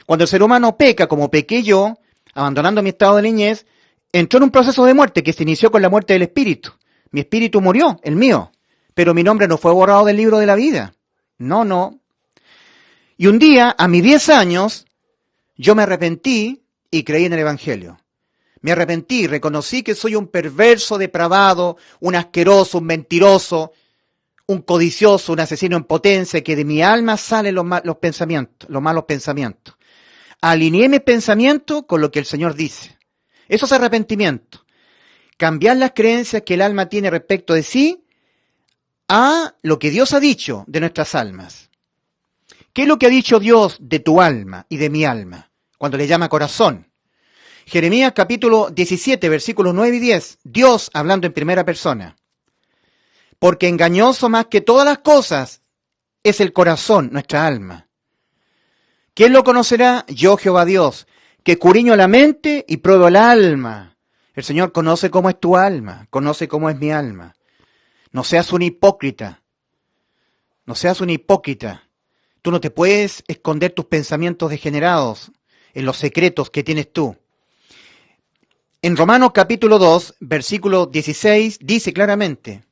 Cuando el ser humano peca, como pequé yo, abandonando mi estado de niñez, entró en un proceso de muerte que se inició con la muerte del espíritu. Mi espíritu murió, el mío, pero mi nombre no fue borrado del libro de la vida. No. Y un día, a mis 10 años, yo me arrepentí y creí en el Evangelio. Me arrepentí, reconocí que soy un perverso, depravado, un asqueroso, un mentiroso, un codicioso, un asesino en potencia, que de mi alma salen los malos pensamientos. Alineé mi pensamiento con lo que el Señor dice. Eso es arrepentimiento. Cambiar las creencias que el alma tiene respecto de sí a lo que Dios ha dicho de nuestras almas. ¿Qué es lo que ha dicho Dios de tu alma y de mi alma? Cuando le llama corazón. Jeremías capítulo 17, versículos 9 y 10. Dios hablando en primera persona. Porque engañoso más que todas las cosas es el corazón, nuestra alma. ¿Quién lo conocerá? Yo, Jehová Dios, que escudriño la mente y pruebo el alma. El Señor conoce cómo es tu alma, conoce cómo es mi alma. No seas un hipócrita. No seas un hipócrita. Tú no te puedes esconder tus pensamientos degenerados en los secretos que tienes tú. En Romanos capítulo 2, versículo 16, dice claramente: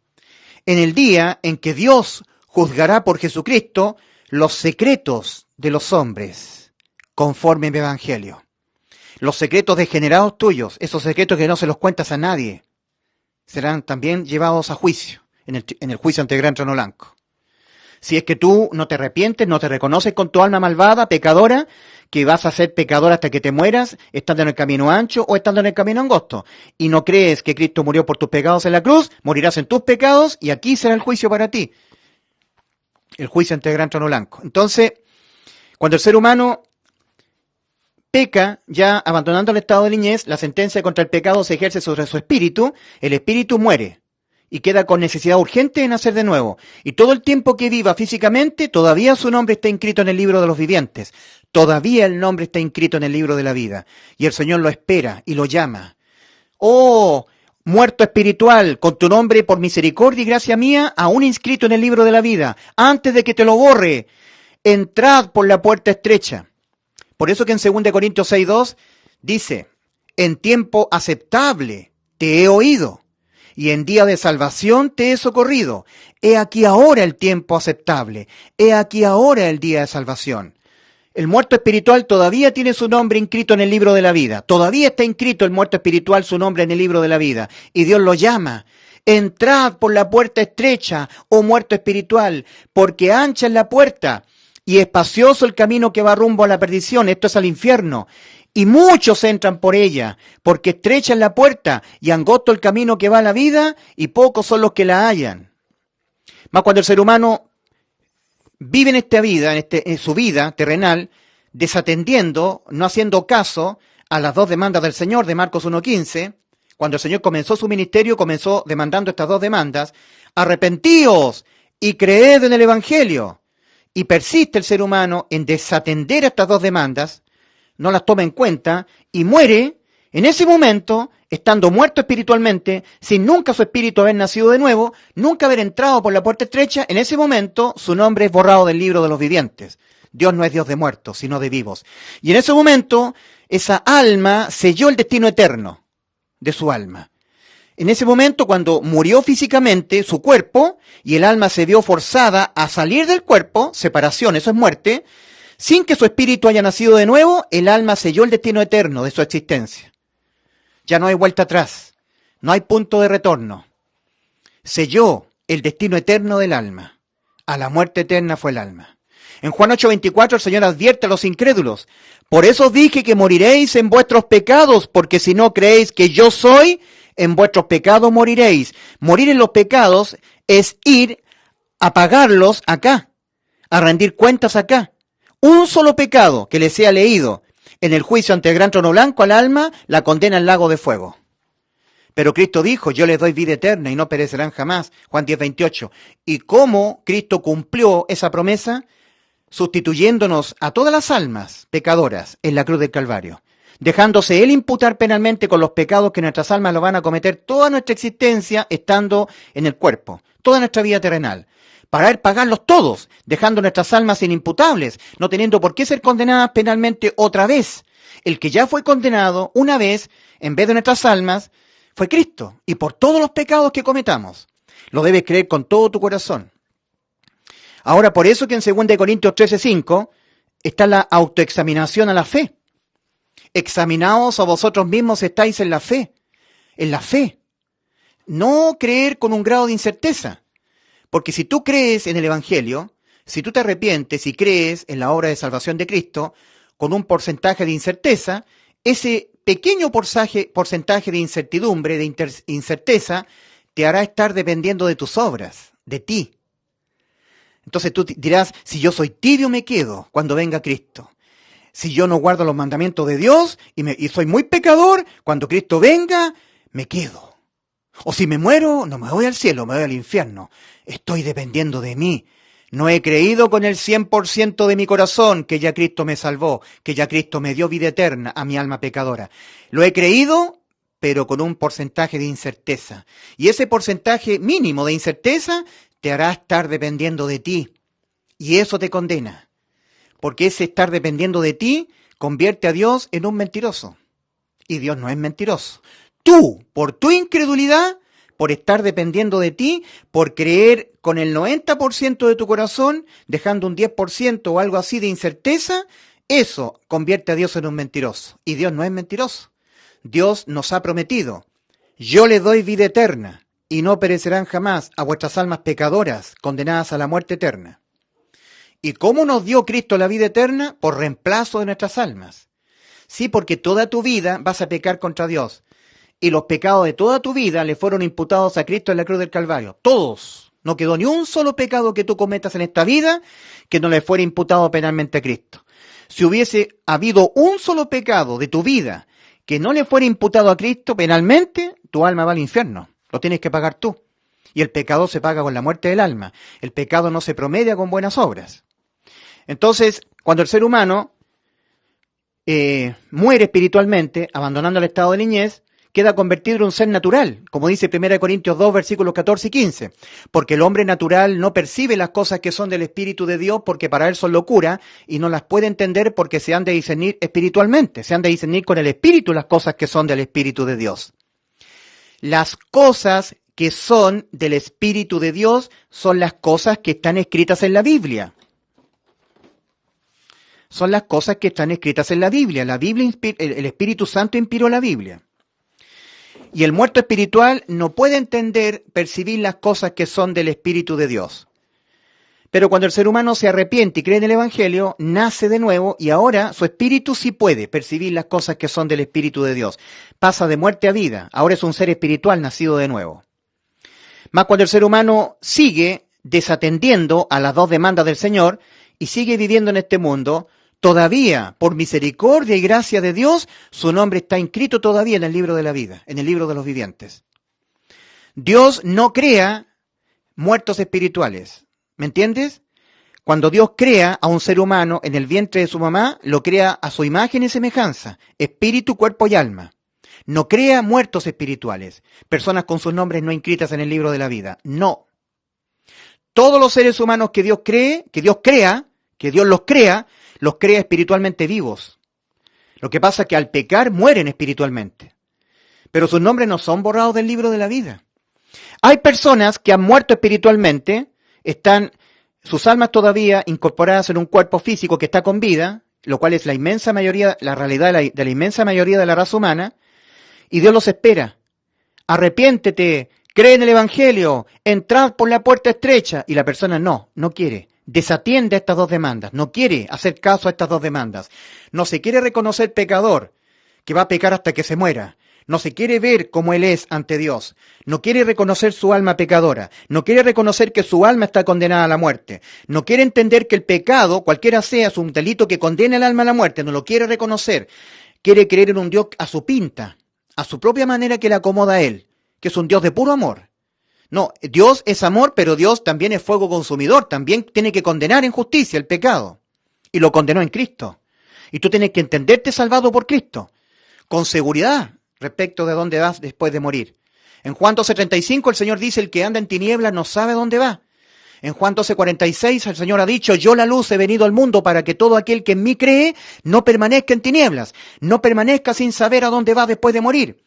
en el día en que Dios juzgará por Jesucristo los secretos de los hombres, conforme a mi evangelio. Los secretos degenerados tuyos, esos secretos que no se los cuentas a nadie, serán también llevados a juicio, en el juicio ante el gran trono blanco. Si es que tú no te arrepientes, no te reconoces con tu alma malvada, pecadora, que vas a ser pecador hasta que te mueras, estando en el camino ancho o estando en el camino angosto, y no crees que Cristo murió por tus pecados en la cruz, morirás en tus pecados y aquí será el juicio para ti. El juicio ante el gran trono blanco. Entonces, cuando el ser humano peca, ya abandonando el estado de niñez, la sentencia contra el pecado se ejerce sobre su espíritu, el espíritu muere y queda con necesidad urgente de nacer de nuevo. Y todo el tiempo que viva físicamente, todavía su nombre está inscrito en el libro de los vivientes. Todavía el nombre está inscrito en el libro de la vida. Y el Señor lo espera y lo llama. ¡Oh, muerto espiritual, con tu nombre por misericordia y gracia mía, aún inscrito en el libro de la vida, antes de que te lo borre, entrad por la puerta estrecha! Por eso que en 2 Corintios 6:2 dice: en tiempo aceptable te he oído, y en día de salvación te he socorrido. He aquí ahora el tiempo aceptable, he aquí ahora el día de salvación. El muerto espiritual todavía tiene su nombre inscrito en el libro de la vida. Todavía está inscrito el muerto espiritual, su nombre en el libro de la vida. Y Dios lo llama: entrad por la puerta estrecha, oh muerto espiritual, porque ancha es la puerta y espacioso el camino que va rumbo a la perdición, esto es al infierno. Y muchos entran por ella, porque estrecha es la puerta y angosto el camino que va a la vida, y pocos son los que la hallan. Mas cuando el ser humano vive en esta vida, en su vida terrenal, desatendiendo, no haciendo caso a las 2 demandas del Señor de Marcos 1:15, cuando el Señor comenzó su ministerio, comenzó demandando estas 2 demandas: arrepentíos y creed en el Evangelio. Y persiste el ser humano en desatender estas 2 demandas, no las toma en cuenta y muere en ese momento, estando muerto espiritualmente, sin nunca su espíritu haber nacido de nuevo, nunca haber entrado por la puerta estrecha. En ese momento su nombre es borrado del libro de los vivientes. Dios no es Dios de muertos, sino de vivos. Y en ese momento, esa alma selló el destino eterno de su alma. En ese momento, cuando murió físicamente su cuerpo y el alma se vio forzada a salir del cuerpo, separación, eso es muerte, sin que su espíritu haya nacido de nuevo, el alma selló el destino eterno de su existencia. Ya no hay vuelta atrás, no hay punto de retorno. Selló el destino eterno del alma. A la muerte eterna fue el alma. En Juan 8:24 el Señor advierte a los incrédulos: por eso dije que moriréis en vuestros pecados, porque si no creéis que yo soy, en vuestros pecados moriréis. Morir en los pecados es ir a pagarlos acá, a rendir cuentas acá. Un solo pecado que les sea leído En el juicio ante el gran trono blanco al alma la condena al lago de fuego. Pero Cristo dijo, yo les doy vida eterna y no perecerán jamás. Juan 10:28. ¿Y cómo Cristo cumplió esa promesa? Sustituyéndonos a todas las almas pecadoras en la cruz del Calvario. Dejándose Él imputar penalmente con los pecados que nuestras almas lo van a cometer toda nuestra existencia estando en el cuerpo. Toda nuestra vida terrenal. Para Él pagarlos todos, dejando nuestras almas inimputables, no teniendo por qué ser condenadas penalmente otra vez. El que ya fue condenado una vez, en vez de nuestras almas, fue Cristo, y por todos los pecados que cometamos. Lo debes creer con todo tu corazón. Ahora, por eso que en 2 Corintios 13:5 está la autoexaminación a la fe. Examinaos a vosotros mismos si estáis en la fe. En la fe. No creer con un grado de incerteza. Porque si tú crees en el Evangelio, si tú te arrepientes y crees en la obra de salvación de Cristo, con un porcentaje de incerteza, ese pequeño porcentaje de incertidumbre, de incerteza, te hará estar dependiendo de tus obras, de ti. Entonces tú dirás, si yo soy tibio me quedo cuando venga Cristo. Si yo no guardo los mandamientos de Dios y soy muy pecador, cuando Cristo venga, me quedo. O si me muero, no me voy al cielo, me voy al infierno. Estoy dependiendo de mí. No he creído con el 100% de mi corazón que ya Cristo me salvó, que ya Cristo me dio vida eterna a mi alma pecadora. Lo he creído, pero con un porcentaje de incerteza. Y ese porcentaje mínimo de incerteza te hará estar dependiendo de ti. Y eso te condena. Porque ese estar dependiendo de ti convierte a Dios en un mentiroso. Y Dios no es mentiroso. Tú, por tu incredulidad, por estar dependiendo de ti, por creer con el 90% de tu corazón, dejando un 10% o algo así de incerteza, eso convierte a Dios en un mentiroso. Y Dios no es mentiroso. Dios nos ha prometido, yo le doy vida eterna y no perecerán jamás a vuestras almas pecadoras condenadas a la muerte eterna. ¿Y cómo nos dio Cristo la vida eterna? Por reemplazo de nuestras almas. Sí, porque toda tu vida vas a pecar contra Dios. Y los pecados de toda tu vida le fueron imputados a Cristo en la cruz del Calvario. Todos. No quedó ni un solo pecado que tú cometas en esta vida que no le fuera imputado penalmente a Cristo. Si hubiese habido un solo pecado de tu vida que no le fuera imputado a Cristo penalmente, tu alma va al infierno. Lo tienes que pagar tú. Y el pecado se paga con la muerte del alma. El pecado no se promedia con buenas obras. Entonces, cuando el ser humano muere espiritualmente, abandonando el estado de niñez, queda convertido en un ser natural, como dice 1 Corintios 2, versículos 14 y 15. Porque el hombre natural no percibe las cosas que son del Espíritu de Dios, porque para él son locura, y no las puede entender porque se han de discernir espiritualmente, se han de discernir con el Espíritu las cosas que son del Espíritu de Dios. Las cosas que son del Espíritu de Dios son las cosas que están escritas en la Biblia. Son las cosas que están escritas en la Biblia. La Biblia, el Espíritu Santo inspiró la Biblia. Y el muerto espiritual no puede entender, percibir las cosas que son del Espíritu de Dios. Pero cuando el ser humano se arrepiente y cree en el Evangelio, nace de nuevo y ahora su espíritu sí puede percibir las cosas que son del Espíritu de Dios. Pasa de muerte a vida. Ahora es un ser espiritual nacido de nuevo. Más cuando el ser humano sigue desatendiendo a las dos demandas del Señor y sigue viviendo en este mundo, todavía, por misericordia y gracia de Dios, su nombre está inscrito todavía en el libro de la vida, en el libro de los vivientes. Dios no crea muertos espirituales, ¿me entiendes? Cuando Dios crea a un ser humano en el vientre de su mamá, lo crea a su imagen y semejanza, espíritu, cuerpo y alma. No crea muertos espirituales, personas con sus nombres no inscritas en el libro de la vida, no. Todos los seres humanos que Dios cree, que Dios los crea espiritualmente vivos. Lo que pasa es que al pecar mueren espiritualmente. Pero sus nombres no son borrados del libro de la vida. Hay personas que han muerto espiritualmente, están sus almas todavía incorporadas en un cuerpo físico que está con vida, lo cual es la inmensa mayoría, la realidad de la inmensa mayoría de la raza humana, y Dios los espera. Arrepiéntete, cree en el Evangelio, entrad por la puerta estrecha, y la persona no quiere. Desatiende estas dos demandas, no quiere hacer caso a estas dos demandas. No se quiere reconocer pecador, que va a pecar hasta que se muera. No se quiere ver como él es ante Dios. No quiere reconocer su alma pecadora. No quiere reconocer que su alma está condenada a la muerte. No quiere entender que el pecado, cualquiera sea, es un delito que condena el alma a la muerte. No lo quiere reconocer. Quiere creer en un Dios a su pinta, a su propia manera que le acomoda a él, que es un Dios de puro amor. No, Dios es amor, pero Dios también es fuego consumidor. También tiene que condenar en justicia el pecado. Y lo condenó en Cristo. Y tú tienes que entenderte salvado por Cristo, con seguridad respecto de dónde vas después de morir. En Juan 12:35 el Señor dice, el que anda en tinieblas no sabe dónde va. En Juan 12:46 el Señor ha dicho, yo la luz he venido al mundo para que todo aquel que en mí cree no permanezca en tinieblas, no permanezca sin saber a dónde va después de morir.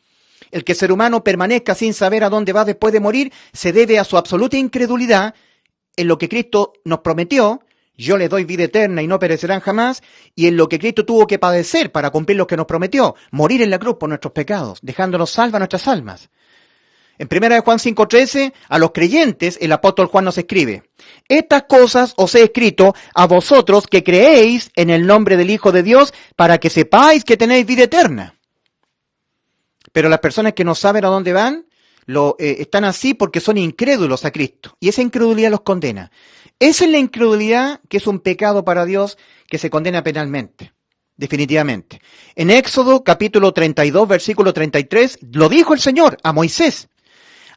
El que ser humano permanezca sin saber a dónde va después de morir se debe a su absoluta incredulidad en lo que Cristo nos prometió. Yo les doy vida eterna y no perecerán jamás, y en lo que Cristo tuvo que padecer para cumplir lo que nos prometió, morir en la cruz por nuestros pecados, dejándonos salvas nuestras almas. En 1 Juan 5:13, a los creyentes, el apóstol Juan nos escribe, estas cosas os he escrito a vosotros que creéis en el nombre del Hijo de Dios, para que sepáis que tenéis vida eterna. Pero las personas que no saben a dónde van, están así porque son incrédulos a Cristo, y esa incredulidad los condena. Esa es la incredulidad que es un pecado para Dios que se condena penalmente, definitivamente. En Éxodo capítulo 32, versículo 33, lo dijo el Señor a Moisés,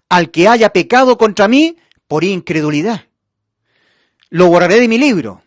al que haya pecado contra mí por incredulidad, lo borraré de mi libro.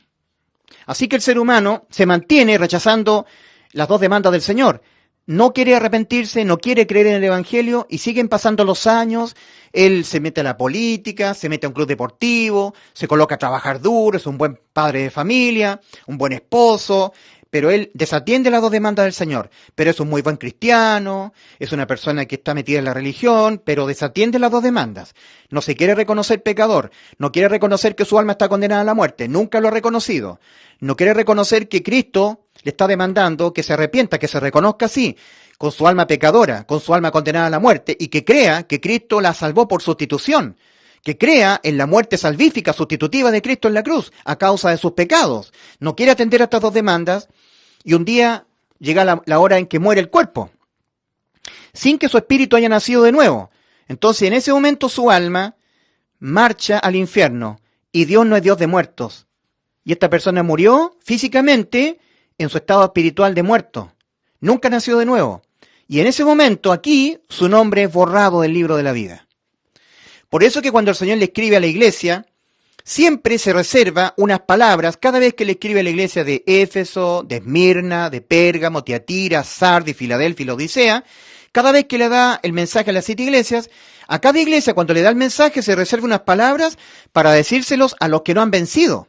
Así que el ser humano se mantiene rechazando las dos demandas del Señor. No quiere arrepentirse, no quiere creer en el Evangelio y siguen pasando los años. Él se mete a la política, se mete a un club deportivo, se coloca a trabajar duro, es un buen padre de familia, un buen esposo, pero él desatiende las dos demandas del Señor. Pero es un muy buen cristiano, es una persona que está metida en la religión, pero desatiende las dos demandas. No se quiere reconocer pecador, no quiere reconocer que su alma está condenada a la muerte, nunca lo ha reconocido. No quiere reconocer que Cristo le está demandando que se arrepienta, que se reconozca así, con su alma pecadora, con su alma condenada a la muerte, y que crea que Cristo la salvó por sustitución, que crea en la muerte salvífica sustitutiva de Cristo en la cruz, a causa de sus pecados. No quiere atender a estas dos demandas, y un día llega la hora en que muere el cuerpo, sin que su espíritu haya nacido de nuevo. Entonces, en ese momento su alma marcha al infierno, y Dios no es Dios de muertos. Y esta persona murió físicamente en su estado espiritual de muerto. Nunca nació de nuevo. Y en ese momento, aquí, su nombre es borrado del libro de la vida. Por eso que cuando el Señor le escribe a la iglesia, siempre se reserva unas palabras, cada vez que le escribe a la iglesia de Éfeso, de Esmirna, de Pérgamo, Tiatira, Sardis, Filadelfia y Laodicea, cada vez que le da el mensaje a las 7 iglesias, a cada iglesia cuando le da el mensaje se reserva unas palabras para decírselos a los que no han vencido,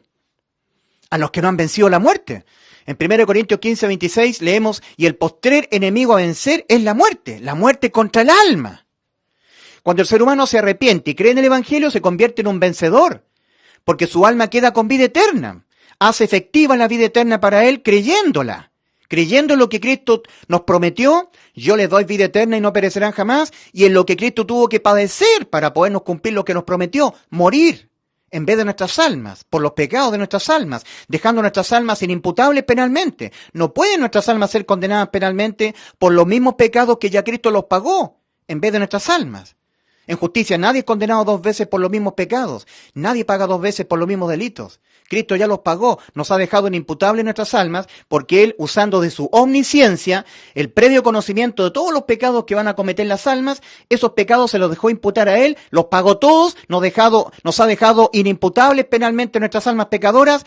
a los que no han vencido la muerte. En 1 Corintios 15:26 leemos, y el postrer enemigo a vencer es la muerte contra el alma. Cuando el ser humano se arrepiente y cree en el Evangelio, se convierte en un vencedor, porque su alma queda con vida eterna. Hace efectiva la vida eterna para él creyéndola, creyendo en lo que Cristo nos prometió. Yo les doy vida eterna y no perecerán jamás, y en lo que Cristo tuvo que padecer para podernos cumplir lo que nos prometió, morir en vez de nuestras almas, por los pecados de nuestras almas, dejando nuestras almas inimputables penalmente. No pueden nuestras almas ser condenadas penalmente por los mismos pecados que ya Cristo los pagó, en vez de nuestras almas. En justicia nadie es condenado 2 veces por los mismos pecados, nadie paga 2 veces por los mismos delitos. Cristo ya los pagó, nos ha dejado inimputables nuestras almas, porque Él, usando de su omnisciencia, el previo conocimiento de todos los pecados que van a cometer las almas, esos pecados se los dejó imputar a Él, los pagó todos, nos ha dejado inimputables penalmente nuestras almas pecadoras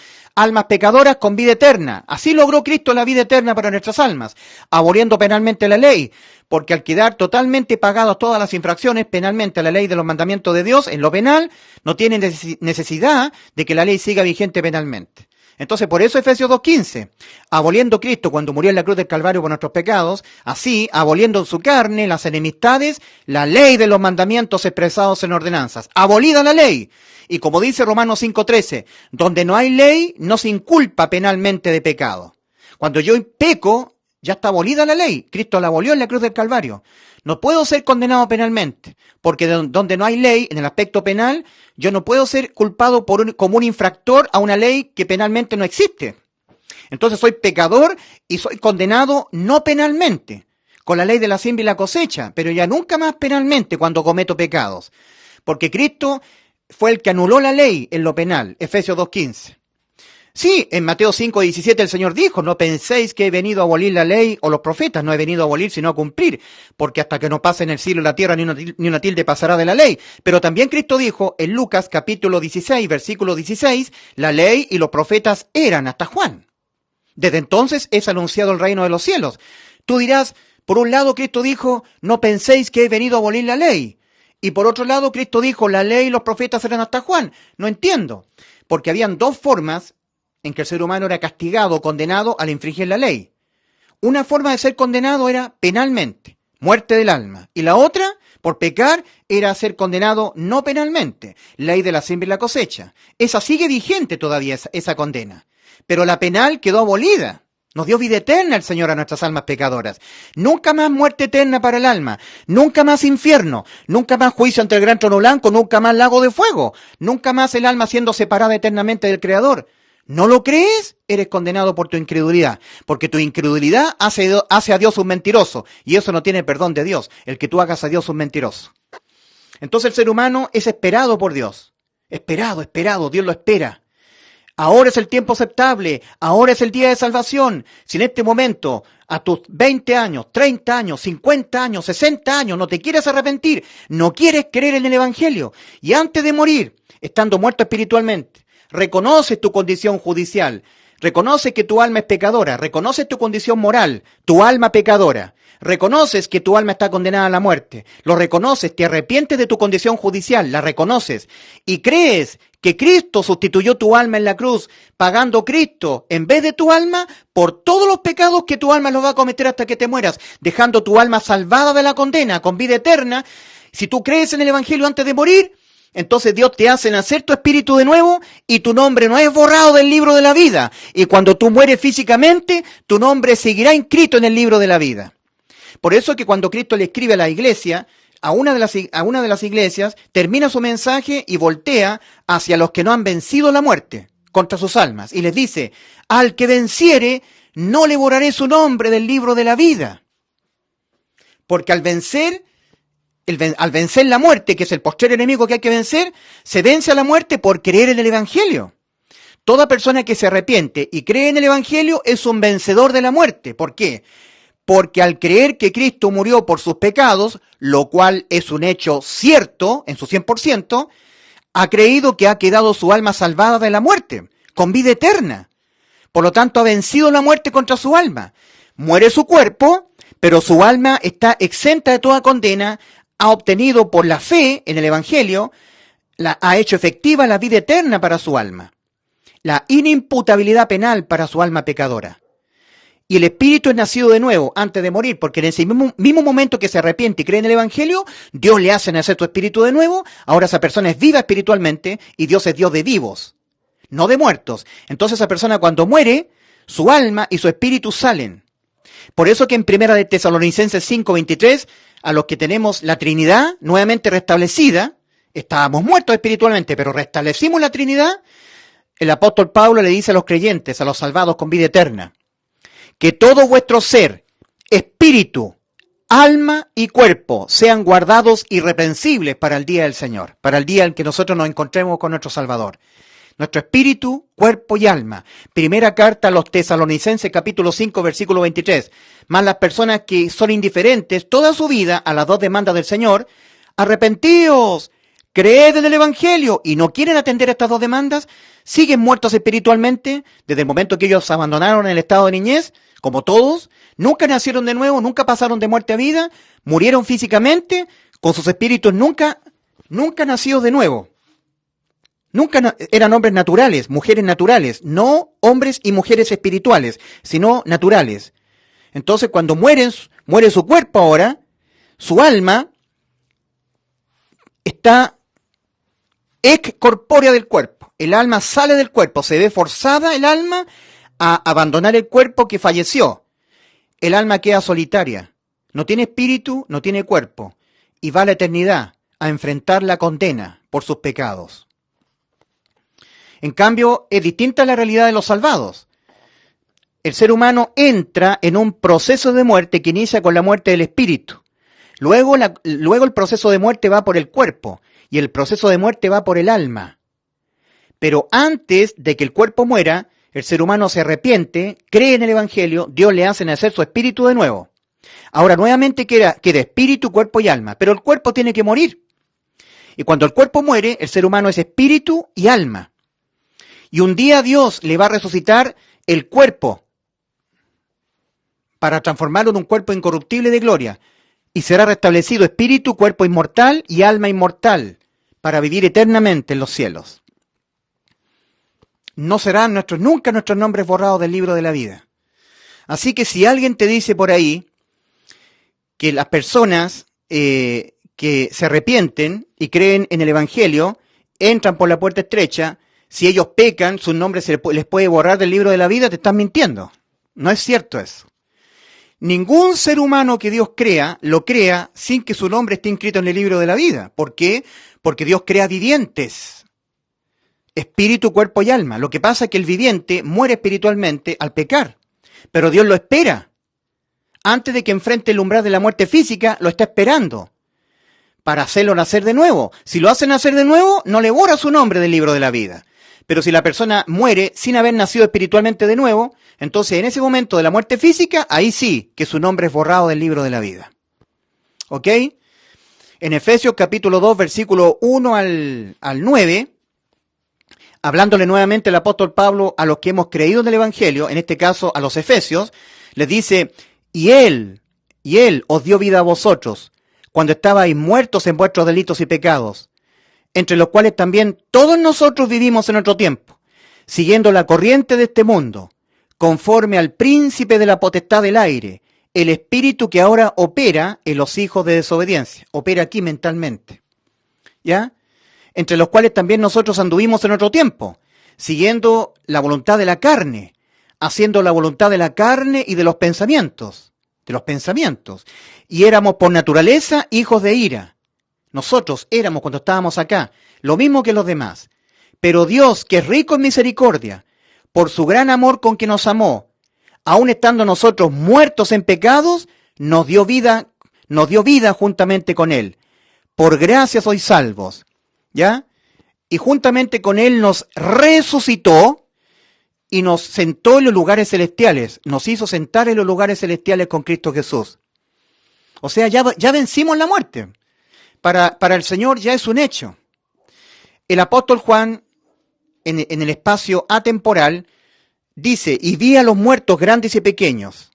con vida eterna. Así logró Cristo la vida eterna para nuestras almas, aboliendo penalmente la ley, porque al quedar totalmente pagadas todas las infracciones penalmente a la ley de los mandamientos de Dios, en lo penal, no tiene necesidad de que la ley siga vigente penalmente. Entonces, por eso Efesios 2:15, aboliendo Cristo cuando murió en la cruz del Calvario por nuestros pecados, así, aboliendo en su carne las enemistades, la ley de los mandamientos expresados en ordenanzas. Abolida la ley. Y como dice Romanos 5:13, donde no hay ley, no se inculpa penalmente de pecado. Cuando yo peco, ya está abolida la ley. Cristo la abolió en la cruz del Calvario. No puedo ser condenado penalmente, porque donde no hay ley, en el aspecto penal, yo no puedo ser culpado como un infractor a una ley que penalmente no existe. Entonces soy pecador y soy condenado no penalmente, con la ley de la siembra y la cosecha, pero ya nunca más penalmente cuando cometo pecados. Porque Cristo fue el que anuló la ley en lo penal, Efesios 2:15. Sí, en Mateo 5:17 el Señor dijo, no penséis que he venido a abolir la ley o los profetas, no he venido a abolir sino a cumplir, porque hasta que no pase en el cielo y la tierra ni una tilde pasará de la ley. Pero también Cristo dijo en Lucas capítulo 16, versículo 16, la ley y los profetas eran hasta Juan. Desde entonces es anunciado el reino de los cielos. Tú dirás, por un lado Cristo dijo, no penséis que he venido a abolir la ley. Y por otro lado Cristo dijo, la ley y los profetas eran hasta Juan. No entiendo, porque habían dos formas en que el ser humano era castigado o condenado al infringir la ley. Una forma de ser condenado era penalmente, muerte del alma. Y la otra, por pecar, era ser condenado no penalmente, ley de la siembra y la cosecha. Esa sigue vigente todavía, esa condena. Pero la penal quedó abolida. Nos dio vida eterna el Señor a nuestras almas pecadoras. Nunca más muerte eterna para el alma. Nunca más infierno. Nunca más juicio ante el gran trono blanco. Nunca más lago de fuego. Nunca más el alma siendo separada eternamente del Creador. ¿No lo crees? Eres condenado por tu incredulidad. Porque tu incredulidad hace a Dios un mentiroso. Y eso no tiene perdón de Dios. El que tú hagas a Dios un mentiroso. Entonces el ser humano es esperado por Dios. Esperado. Dios lo espera. Ahora es el tiempo aceptable, ahora es el día de salvación. Si en este momento, a tus 20 años, 30 años, 50 años, 60 años, no te quieres arrepentir, no quieres creer en el Evangelio, y antes de morir, estando muerto espiritualmente, reconoces tu condición judicial, reconoces que tu alma es pecadora, reconoces tu condición moral, tu alma pecadora, reconoces que tu alma está condenada a la muerte, lo reconoces, te arrepientes de tu condición judicial, la reconoces, y crees que Cristo sustituyó tu alma en la cruz, pagando Cristo en vez de tu alma por todos los pecados que tu alma los va a cometer hasta que te mueras, dejando tu alma salvada de la condena, con vida eterna. Si tú crees en el Evangelio antes de morir, entonces Dios te hace nacer tu espíritu de nuevo y tu nombre no es borrado del libro de la vida. Y cuando tú mueres físicamente, tu nombre seguirá inscrito en el libro de la vida. Por eso que cuando Cristo le escribe a la iglesia, a una de las iglesias, termina su mensaje y voltea hacia los que no han vencido la muerte contra sus almas. Y les dice, al que venciere, no le borraré su nombre del libro de la vida. Porque al vencer la muerte, que es el postrer enemigo que hay que vencer, se vence a la muerte por creer en el Evangelio. Toda persona que se arrepiente y cree en el Evangelio es un vencedor de la muerte. ¿Por qué? Porque al creer que Cristo murió por sus pecados, lo cual es un hecho cierto, en su 100%, ha creído que ha quedado su alma salvada de la muerte, con vida eterna. Por lo tanto, ha vencido la muerte contra su alma. Muere su cuerpo, pero su alma está exenta de toda condena, ha obtenido por la fe en el Evangelio, ha hecho efectiva la vida eterna para su alma, la inimputabilidad penal para su alma pecadora. Y el espíritu es nacido de nuevo antes de morir, porque en ese mismo momento que se arrepiente y cree en el Evangelio, Dios le hace nacer tu espíritu de nuevo, ahora esa persona es viva espiritualmente y Dios es Dios de vivos, no de muertos. Entonces esa persona cuando muere, su alma y su espíritu salen. Por eso que en Primera de Tesalonicenses 5:23, a los que tenemos la Trinidad nuevamente restablecida, estábamos muertos espiritualmente, pero restablecimos la Trinidad, el apóstol Pablo le dice a los creyentes, a los salvados con vida eterna, que todo vuestro ser, espíritu, alma y cuerpo sean guardados irreprensibles para el día del Señor, para el día en que nosotros nos encontremos con nuestro Salvador. Nuestro espíritu, cuerpo y alma. Primera carta a los Tesalonicenses, capítulo 5, versículo 23. Más las personas que son indiferentes toda su vida a las dos demandas del Señor, arrepentíos, creed en el Evangelio y no quieren atender estas dos demandas, siguen muertos espiritualmente desde el momento que ellos abandonaron el estado de niñez, como todos, nunca nacieron de nuevo, nunca pasaron de muerte a vida, murieron físicamente, con sus espíritus nunca nacidos de nuevo. Nunca eran hombres naturales, mujeres naturales, no hombres y mujeres espirituales, sino naturales. Entonces cuando muere su cuerpo ahora, su alma está excorpórea del cuerpo. El alma sale del cuerpo, se ve forzada el alma a abandonar el cuerpo que falleció. El alma queda solitaria, no tiene espíritu, no tiene cuerpo, y va a la eternidad a enfrentar la condena por sus pecados. En cambio, es distinta la realidad de los salvados. el ser humano entra en un proceso de muerte que inicia con la muerte del espíritu. Luego el proceso de muerte va por el cuerpo y el proceso de muerte va por el alma. Pero antes de que el cuerpo muera, el ser humano se arrepiente, cree en el Evangelio, Dios le hace nacer su espíritu de nuevo. Ahora nuevamente queda espíritu, cuerpo y alma, pero el cuerpo tiene que morir. Y cuando el cuerpo muere, el ser humano es espíritu y alma. Y un día Dios le va a resucitar el cuerpo para transformarlo en un cuerpo incorruptible de gloria. Y será restablecido espíritu, cuerpo inmortal y alma inmortal para vivir eternamente en los cielos. No serán nunca nuestros nombres borrados del libro de la vida. Así que si alguien te dice por ahí que las personas que se arrepienten y creen en el Evangelio entran por la puerta estrecha, si ellos pecan, sus nombres les puede borrar del libro de la vida, te están mintiendo. No es cierto eso. Ningún ser humano que Dios crea, lo crea sin que su nombre esté inscrito en el libro de la vida. ¿Por qué? Porque Dios crea vivientes. Espíritu, cuerpo y alma. Lo que pasa es que el viviente muere espiritualmente al pecar. Pero Dios lo espera. Antes de que enfrente el umbral de la muerte física, lo está esperando. Para hacerlo nacer de nuevo. Si lo hace nacer de nuevo, no le borra su nombre del libro de la vida. Pero si la persona muere sin haber nacido espiritualmente de nuevo, entonces en ese momento de la muerte física, ahí sí que su nombre es borrado del libro de la vida. ¿Ok? En Efesios capítulo 2, versículo 1 al 9, hablándole nuevamente el apóstol Pablo a los que hemos creído en el Evangelio, en este caso a los Efesios, les dice, y Él os dio vida a vosotros, cuando estabais muertos en vuestros delitos y pecados, entre los cuales también todos nosotros vivimos en otro tiempo, siguiendo la corriente de este mundo, conforme al príncipe de la potestad del aire, el espíritu que ahora opera en los hijos de desobediencia, opera aquí mentalmente, ¿ya? Entre los cuales también nosotros anduvimos en otro tiempo, siguiendo la voluntad de la carne, haciendo la voluntad de la carne y de los pensamientos, y éramos por naturaleza hijos de ira. Nosotros éramos cuando estábamos acá, lo mismo que los demás. Pero Dios, que es rico en misericordia, por su gran amor con que nos amó, aun estando nosotros muertos en pecados, nos dio vida juntamente con Él. Por gracia sois salvos, ¿ya? Y juntamente con Él nos resucitó y nos sentó en los lugares celestiales, nos hizo sentar en los lugares celestiales con Cristo Jesús. O sea, ya vencimos la muerte. Para el Señor ya es un hecho. El apóstol Juan, en el espacio atemporal, dice, y vi a los muertos grandes y pequeños.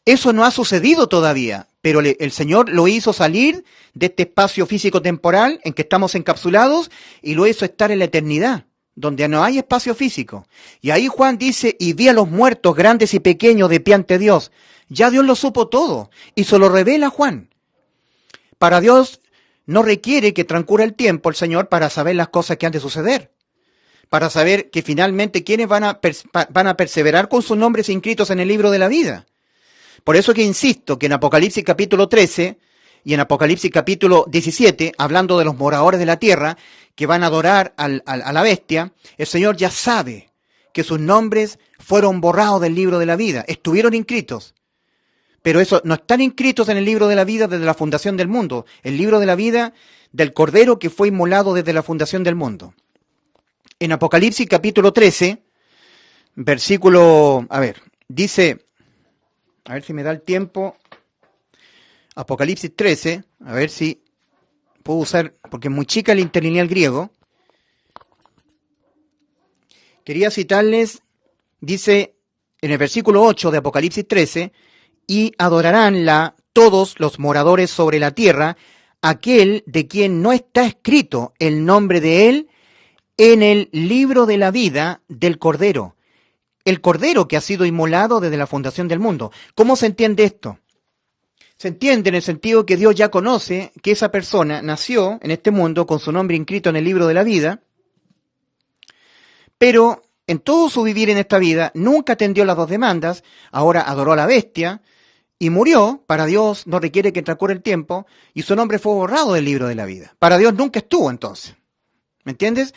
Eso no ha sucedido todavía, pero el Señor lo hizo salir de este espacio físico-temporal en que estamos encapsulados y lo hizo estar en la eternidad, donde no hay espacio físico. Y ahí Juan dice, y vi a los muertos grandes y pequeños de pie ante Dios. Ya Dios lo supo todo y se lo revela a Juan. Para Dios no requiere que transcurra el tiempo el Señor para saber las cosas que han de suceder. Para saber que finalmente quienes van a perseverar con sus nombres inscritos en el libro de la vida. Por eso que insisto que en Apocalipsis capítulo 13 y en Apocalipsis capítulo 17, hablando de los moradores de la tierra que van a adorar a la bestia, el Señor ya sabe que sus nombres fueron borrados del libro de la vida, estuvieron inscritos. Pero eso no están inscritos en el libro de la vida desde la fundación del mundo, el libro de la vida del Cordero que fue inmolado desde la fundación del mundo. En Apocalipsis capítulo 13, versículo, dice, a ver si me da el tiempo, Apocalipsis 13, a ver si puedo usar, porque es muy chica el interlineal griego. Quería citarles, dice en el versículo 8 de Apocalipsis 13, y adoraránla todos los moradores sobre la tierra, aquel de quien no está escrito el nombre de él en el libro de la vida del Cordero. El Cordero que ha sido inmolado desde la fundación del mundo. ¿Cómo se entiende esto? Se entiende en el sentido que Dios ya conoce que esa persona nació en este mundo con su nombre inscrito en el libro de la vida, pero en todo su vivir en esta vida nunca atendió las dos demandas, ahora adoró a la bestia y murió. Para Dios no requiere que transcurra el tiempo y su nombre fue borrado del libro de la vida. Para Dios nunca estuvo entonces. ¿Me entiendes?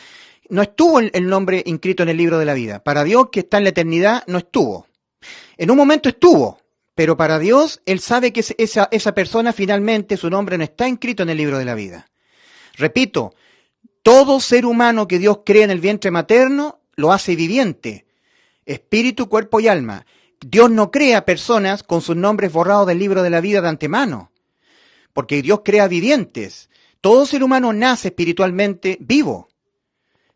No estuvo el nombre inscrito en el libro de la vida. Para Dios, que está en la eternidad, no estuvo. En un momento estuvo, pero para Dios, Él sabe que esa persona finalmente, su nombre no está inscrito en el libro de la vida. Repito, todo ser humano que Dios crea en el vientre materno lo hace viviente, espíritu, cuerpo y alma. Dios no crea personas con sus nombres borrados del libro de la vida de antemano, porque Dios crea vivientes. Todo ser humano nace espiritualmente vivo,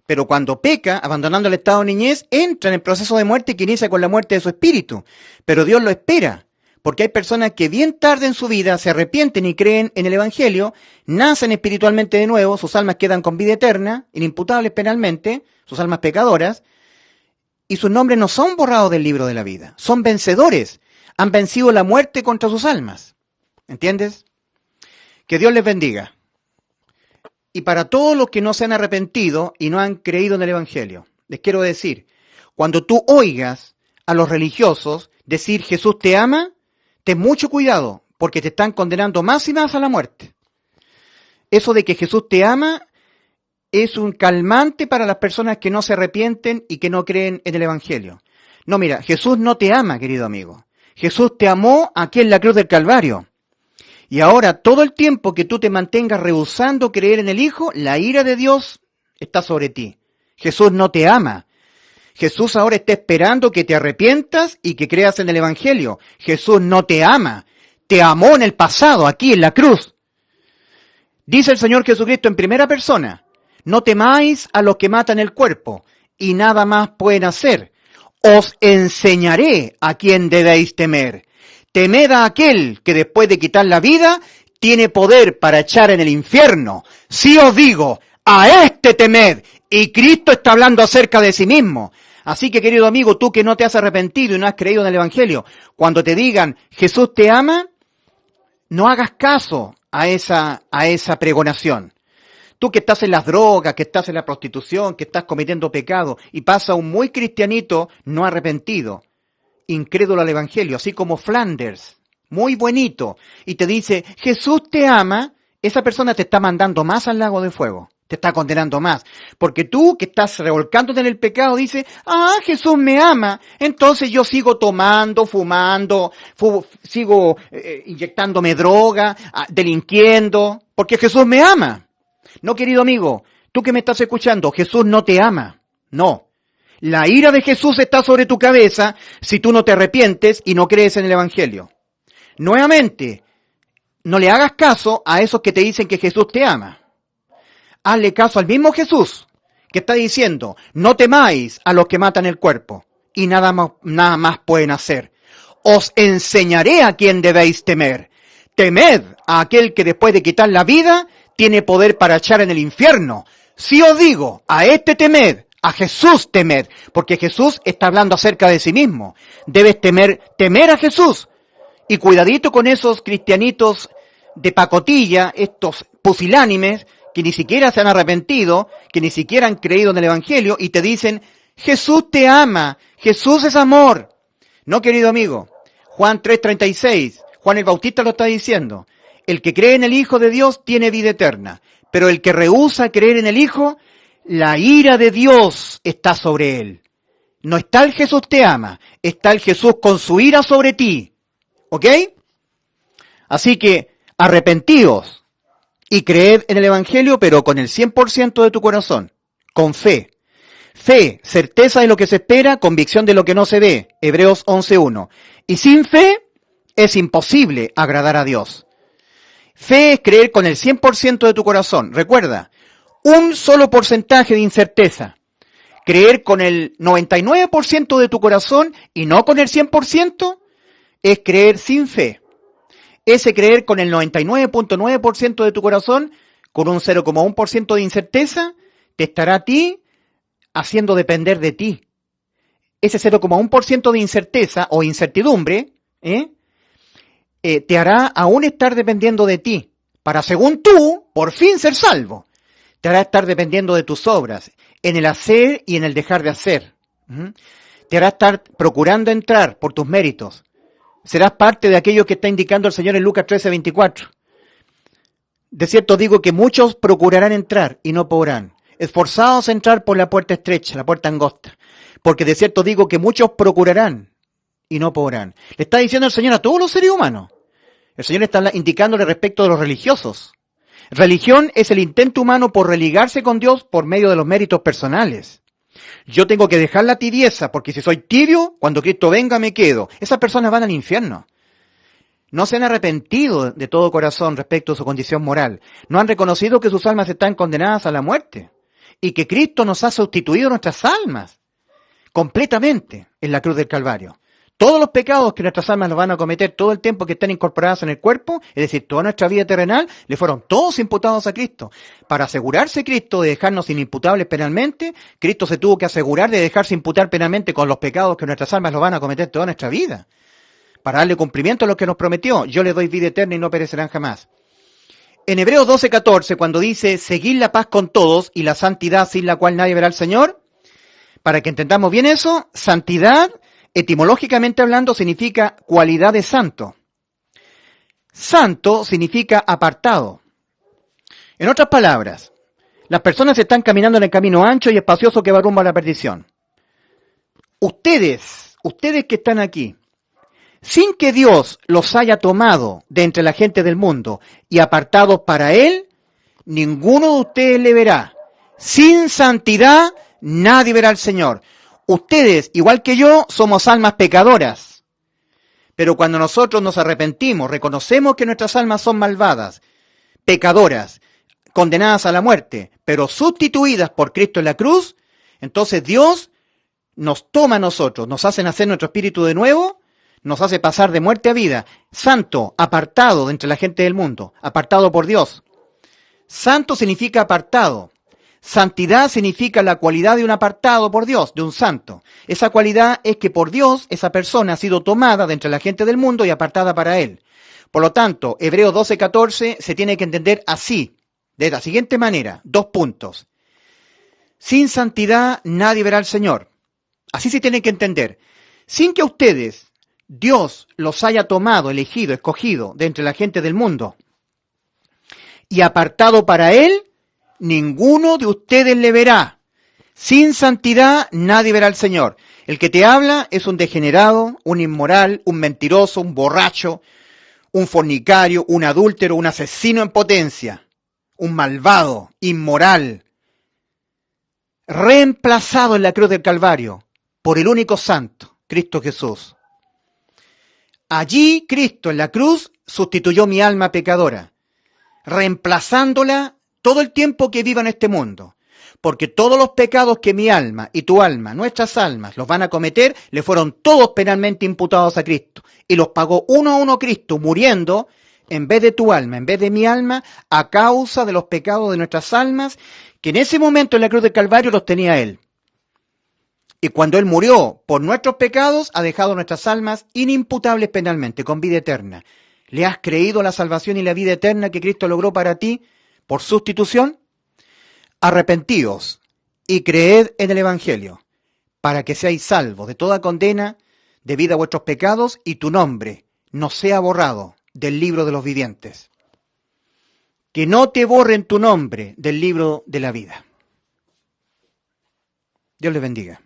pero cuando peca, abandonando el estado de niñez, entra en el proceso de muerte que inicia con la muerte de su espíritu. Pero Dios lo espera, porque hay personas que bien tarde en su vida se arrepienten y creen en el Evangelio, nacen espiritualmente de nuevo, sus almas quedan con vida eterna, inimputables penalmente, sus almas pecadoras, y sus nombres no son borrados del libro de la vida, son vencedores, han vencido la muerte contra sus almas. ¿Entiendes? Que Dios les bendiga. Y para todos los que no se han arrepentido y no han creído en el Evangelio, les quiero decir, cuando tú oigas a los religiosos decir Jesús te ama, ten mucho cuidado, porque te están condenando más y más a la muerte. Eso de que Jesús te ama es un calmante para las personas que no se arrepienten y que no creen en el Evangelio. No, mira, Jesús no te ama, querido amigo. Jesús te amó aquí en la cruz del Calvario. Y ahora, todo el tiempo que tú te mantengas rehusando creer en el Hijo, la ira de Dios está sobre ti. Jesús no te ama. Jesús ahora está esperando que te arrepientas y que creas en el Evangelio. Jesús no te ama. Te amó en el pasado, aquí en la cruz. Dice el Señor Jesucristo en primera persona, no temáis a los que matan el cuerpo, y nada más pueden hacer. Os enseñaré a quién debéis temer. Temed a aquel que después de quitar la vida, tiene poder para echar en el infierno. Sí os digo, a este temed. Y Cristo está hablando acerca de sí mismo. Así que, querido amigo, tú que no te has arrepentido y no has creído en el Evangelio, cuando te digan, Jesús te ama, no hagas caso a esa pregonación. Tú que estás en las drogas, que estás en la prostitución, que estás cometiendo pecado, y pasa un muy cristianito no arrepentido, incrédulo al Evangelio, así como Flanders, muy buenito, y te dice, Jesús te ama, esa persona te está mandando más al lago de fuego, te está condenando más, porque tú que estás revolcándote en el pecado dices, Jesús me ama, entonces yo sigo tomando, fumando, sigo inyectándome droga, delinquiendo, porque Jesús me ama. No, querido amigo, tú que me estás escuchando, Jesús no te ama, no. La ira de Jesús está sobre tu cabeza si tú no te arrepientes y no crees en el Evangelio. Nuevamente, no le hagas caso a esos que te dicen que Jesús te ama. Hazle caso al mismo Jesús que está diciendo, no temáis a los que matan el cuerpo y nada más pueden hacer. Os enseñaré a quién debéis temer. Temed a aquel que después de quitar la vida tiene poder para echar en el infierno. Si os digo, a este temed, a Jesús temed, porque Jesús está hablando acerca de sí mismo. Debes temer a Jesús. Y cuidadito con esos cristianitos de pacotilla, estos pusilánimes, que ni siquiera se han arrepentido, que ni siquiera han creído en el Evangelio, y te dicen, Jesús te ama, Jesús es amor. No, querido amigo, Juan 3:36, Juan el Bautista lo está diciendo, el que cree en el Hijo de Dios tiene vida eterna, pero el que rehúsa creer en el Hijo, la ira de Dios está sobre él. No está el Jesús te ama, está el Jesús con su ira sobre ti. ¿Ok? Así que arrepentíos y creed en el Evangelio, pero con el 100% de tu corazón, con fe. Fe, certeza de lo que se espera, convicción de lo que no se ve. Hebreos 11:1. Y sin fe es imposible agradar a Dios. Fe es creer con el 100% de tu corazón. Recuerda, un solo porcentaje de incerteza. Creer con el 99% de tu corazón y no con el 100% es creer sin fe. Ese creer con el 99.9% de tu corazón, con un 0,1% de incerteza, te estará a ti haciendo depender de ti. Ese 0,1% de incerteza o incertidumbre, te hará aún estar dependiendo de ti, para según tú, por fin ser salvo. Te hará estar dependiendo de tus obras, en el hacer y en el dejar de hacer. Te hará estar procurando entrar por tus méritos. Serás parte de aquello que está indicando el Señor en Lucas 13:24. De cierto digo que muchos procurarán entrar y no podrán. Esforzados a entrar por la puerta estrecha, la puerta angosta. Porque de cierto digo que muchos procurarán y no podrán. Le está diciendo el Señor a todos los seres humanos. El Señor está indicándole respecto de los religiosos. Religión es el intento humano por religarse con Dios por medio de los méritos personales. Yo tengo que dejar la tibieza, porque si soy tibio, cuando Cristo venga me quedo. Esas personas van al infierno. No se han arrepentido de todo corazón respecto a su condición moral. No han reconocido que sus almas están condenadas a la muerte y que Cristo nos ha sustituido nuestras almas completamente en la cruz del Calvario. Todos los pecados que nuestras almas los van a cometer todo el tiempo que están incorporadas en el cuerpo, es decir, toda nuestra vida terrenal, le fueron todos imputados a Cristo. Para asegurarse Cristo de dejarnos inimputables penalmente, Cristo se tuvo que asegurar de dejarse imputar penalmente con los pecados que nuestras almas los van a cometer toda nuestra vida. Para darle cumplimiento a lo que nos prometió, yo les doy vida eterna y no perecerán jamás. En Hebreos 12:14, cuando dice, seguid la paz con todos y la santidad sin la cual nadie verá al Señor, para que entendamos bien eso, santidad, etimológicamente hablando, significa cualidad de santo. Santo significa apartado. En otras palabras, las personas están caminando en el camino ancho y espacioso que va rumbo a la perdición. Ustedes que están aquí, sin que Dios los haya tomado de entre la gente del mundo y apartados para Él, ninguno de ustedes le verá. Sin santidad, nadie verá al Señor. Ustedes, igual que yo, somos almas pecadoras. Pero cuando nosotros nos arrepentimos, reconocemos que nuestras almas son malvadas, pecadoras, condenadas a la muerte, pero sustituidas por Cristo en la cruz, entonces Dios nos toma a nosotros, nos hace nacer nuestro espíritu de nuevo, nos hace pasar de muerte a vida, santo, apartado de entre la gente del mundo, apartado por Dios. Santo significa apartado. Santidad significa la cualidad de un apartado por Dios, de un santo. Esa cualidad es que por Dios esa persona ha sido tomada de entre la gente del mundo y apartada para Él. Por lo tanto, Hebreos 12:14 se tiene que entender así, de la siguiente manera, 2 puntos. Sin santidad nadie verá al Señor. Así se tiene que entender. Sin que ustedes, Dios los haya tomado, elegido, escogido de entre la gente del mundo y apartado para Él, ninguno de ustedes le verá. Sin santidad nadie verá al Señor. El que te habla es un degenerado, un inmoral, un mentiroso, un borracho, un fornicario, un adúltero, un asesino en potencia, un malvado, inmoral, reemplazado en la cruz del Calvario por el único santo, Cristo Jesús. Allí Cristo en la cruz sustituyó mi alma pecadora, reemplazándola todo el tiempo que viva en este mundo. Porque todos los pecados que mi alma y tu alma, nuestras almas, los van a cometer, le fueron todos penalmente imputados a Cristo. Y los pagó uno a uno Cristo, muriendo en vez de tu alma, en vez de mi alma, a causa de los pecados de nuestras almas, que en ese momento en la cruz del Calvario los tenía Él. Y cuando Él murió por nuestros pecados, ha dejado nuestras almas inimputables penalmente, con vida eterna. ¿Le has creído la salvación y la vida eterna que Cristo logró para ti por sustitución? Arrepentíos y creed en el Evangelio, para que seáis salvos de toda condena debido a vuestros pecados y tu nombre no sea borrado del libro de los vivientes. Que no te borren tu nombre del libro de la vida. Dios les bendiga.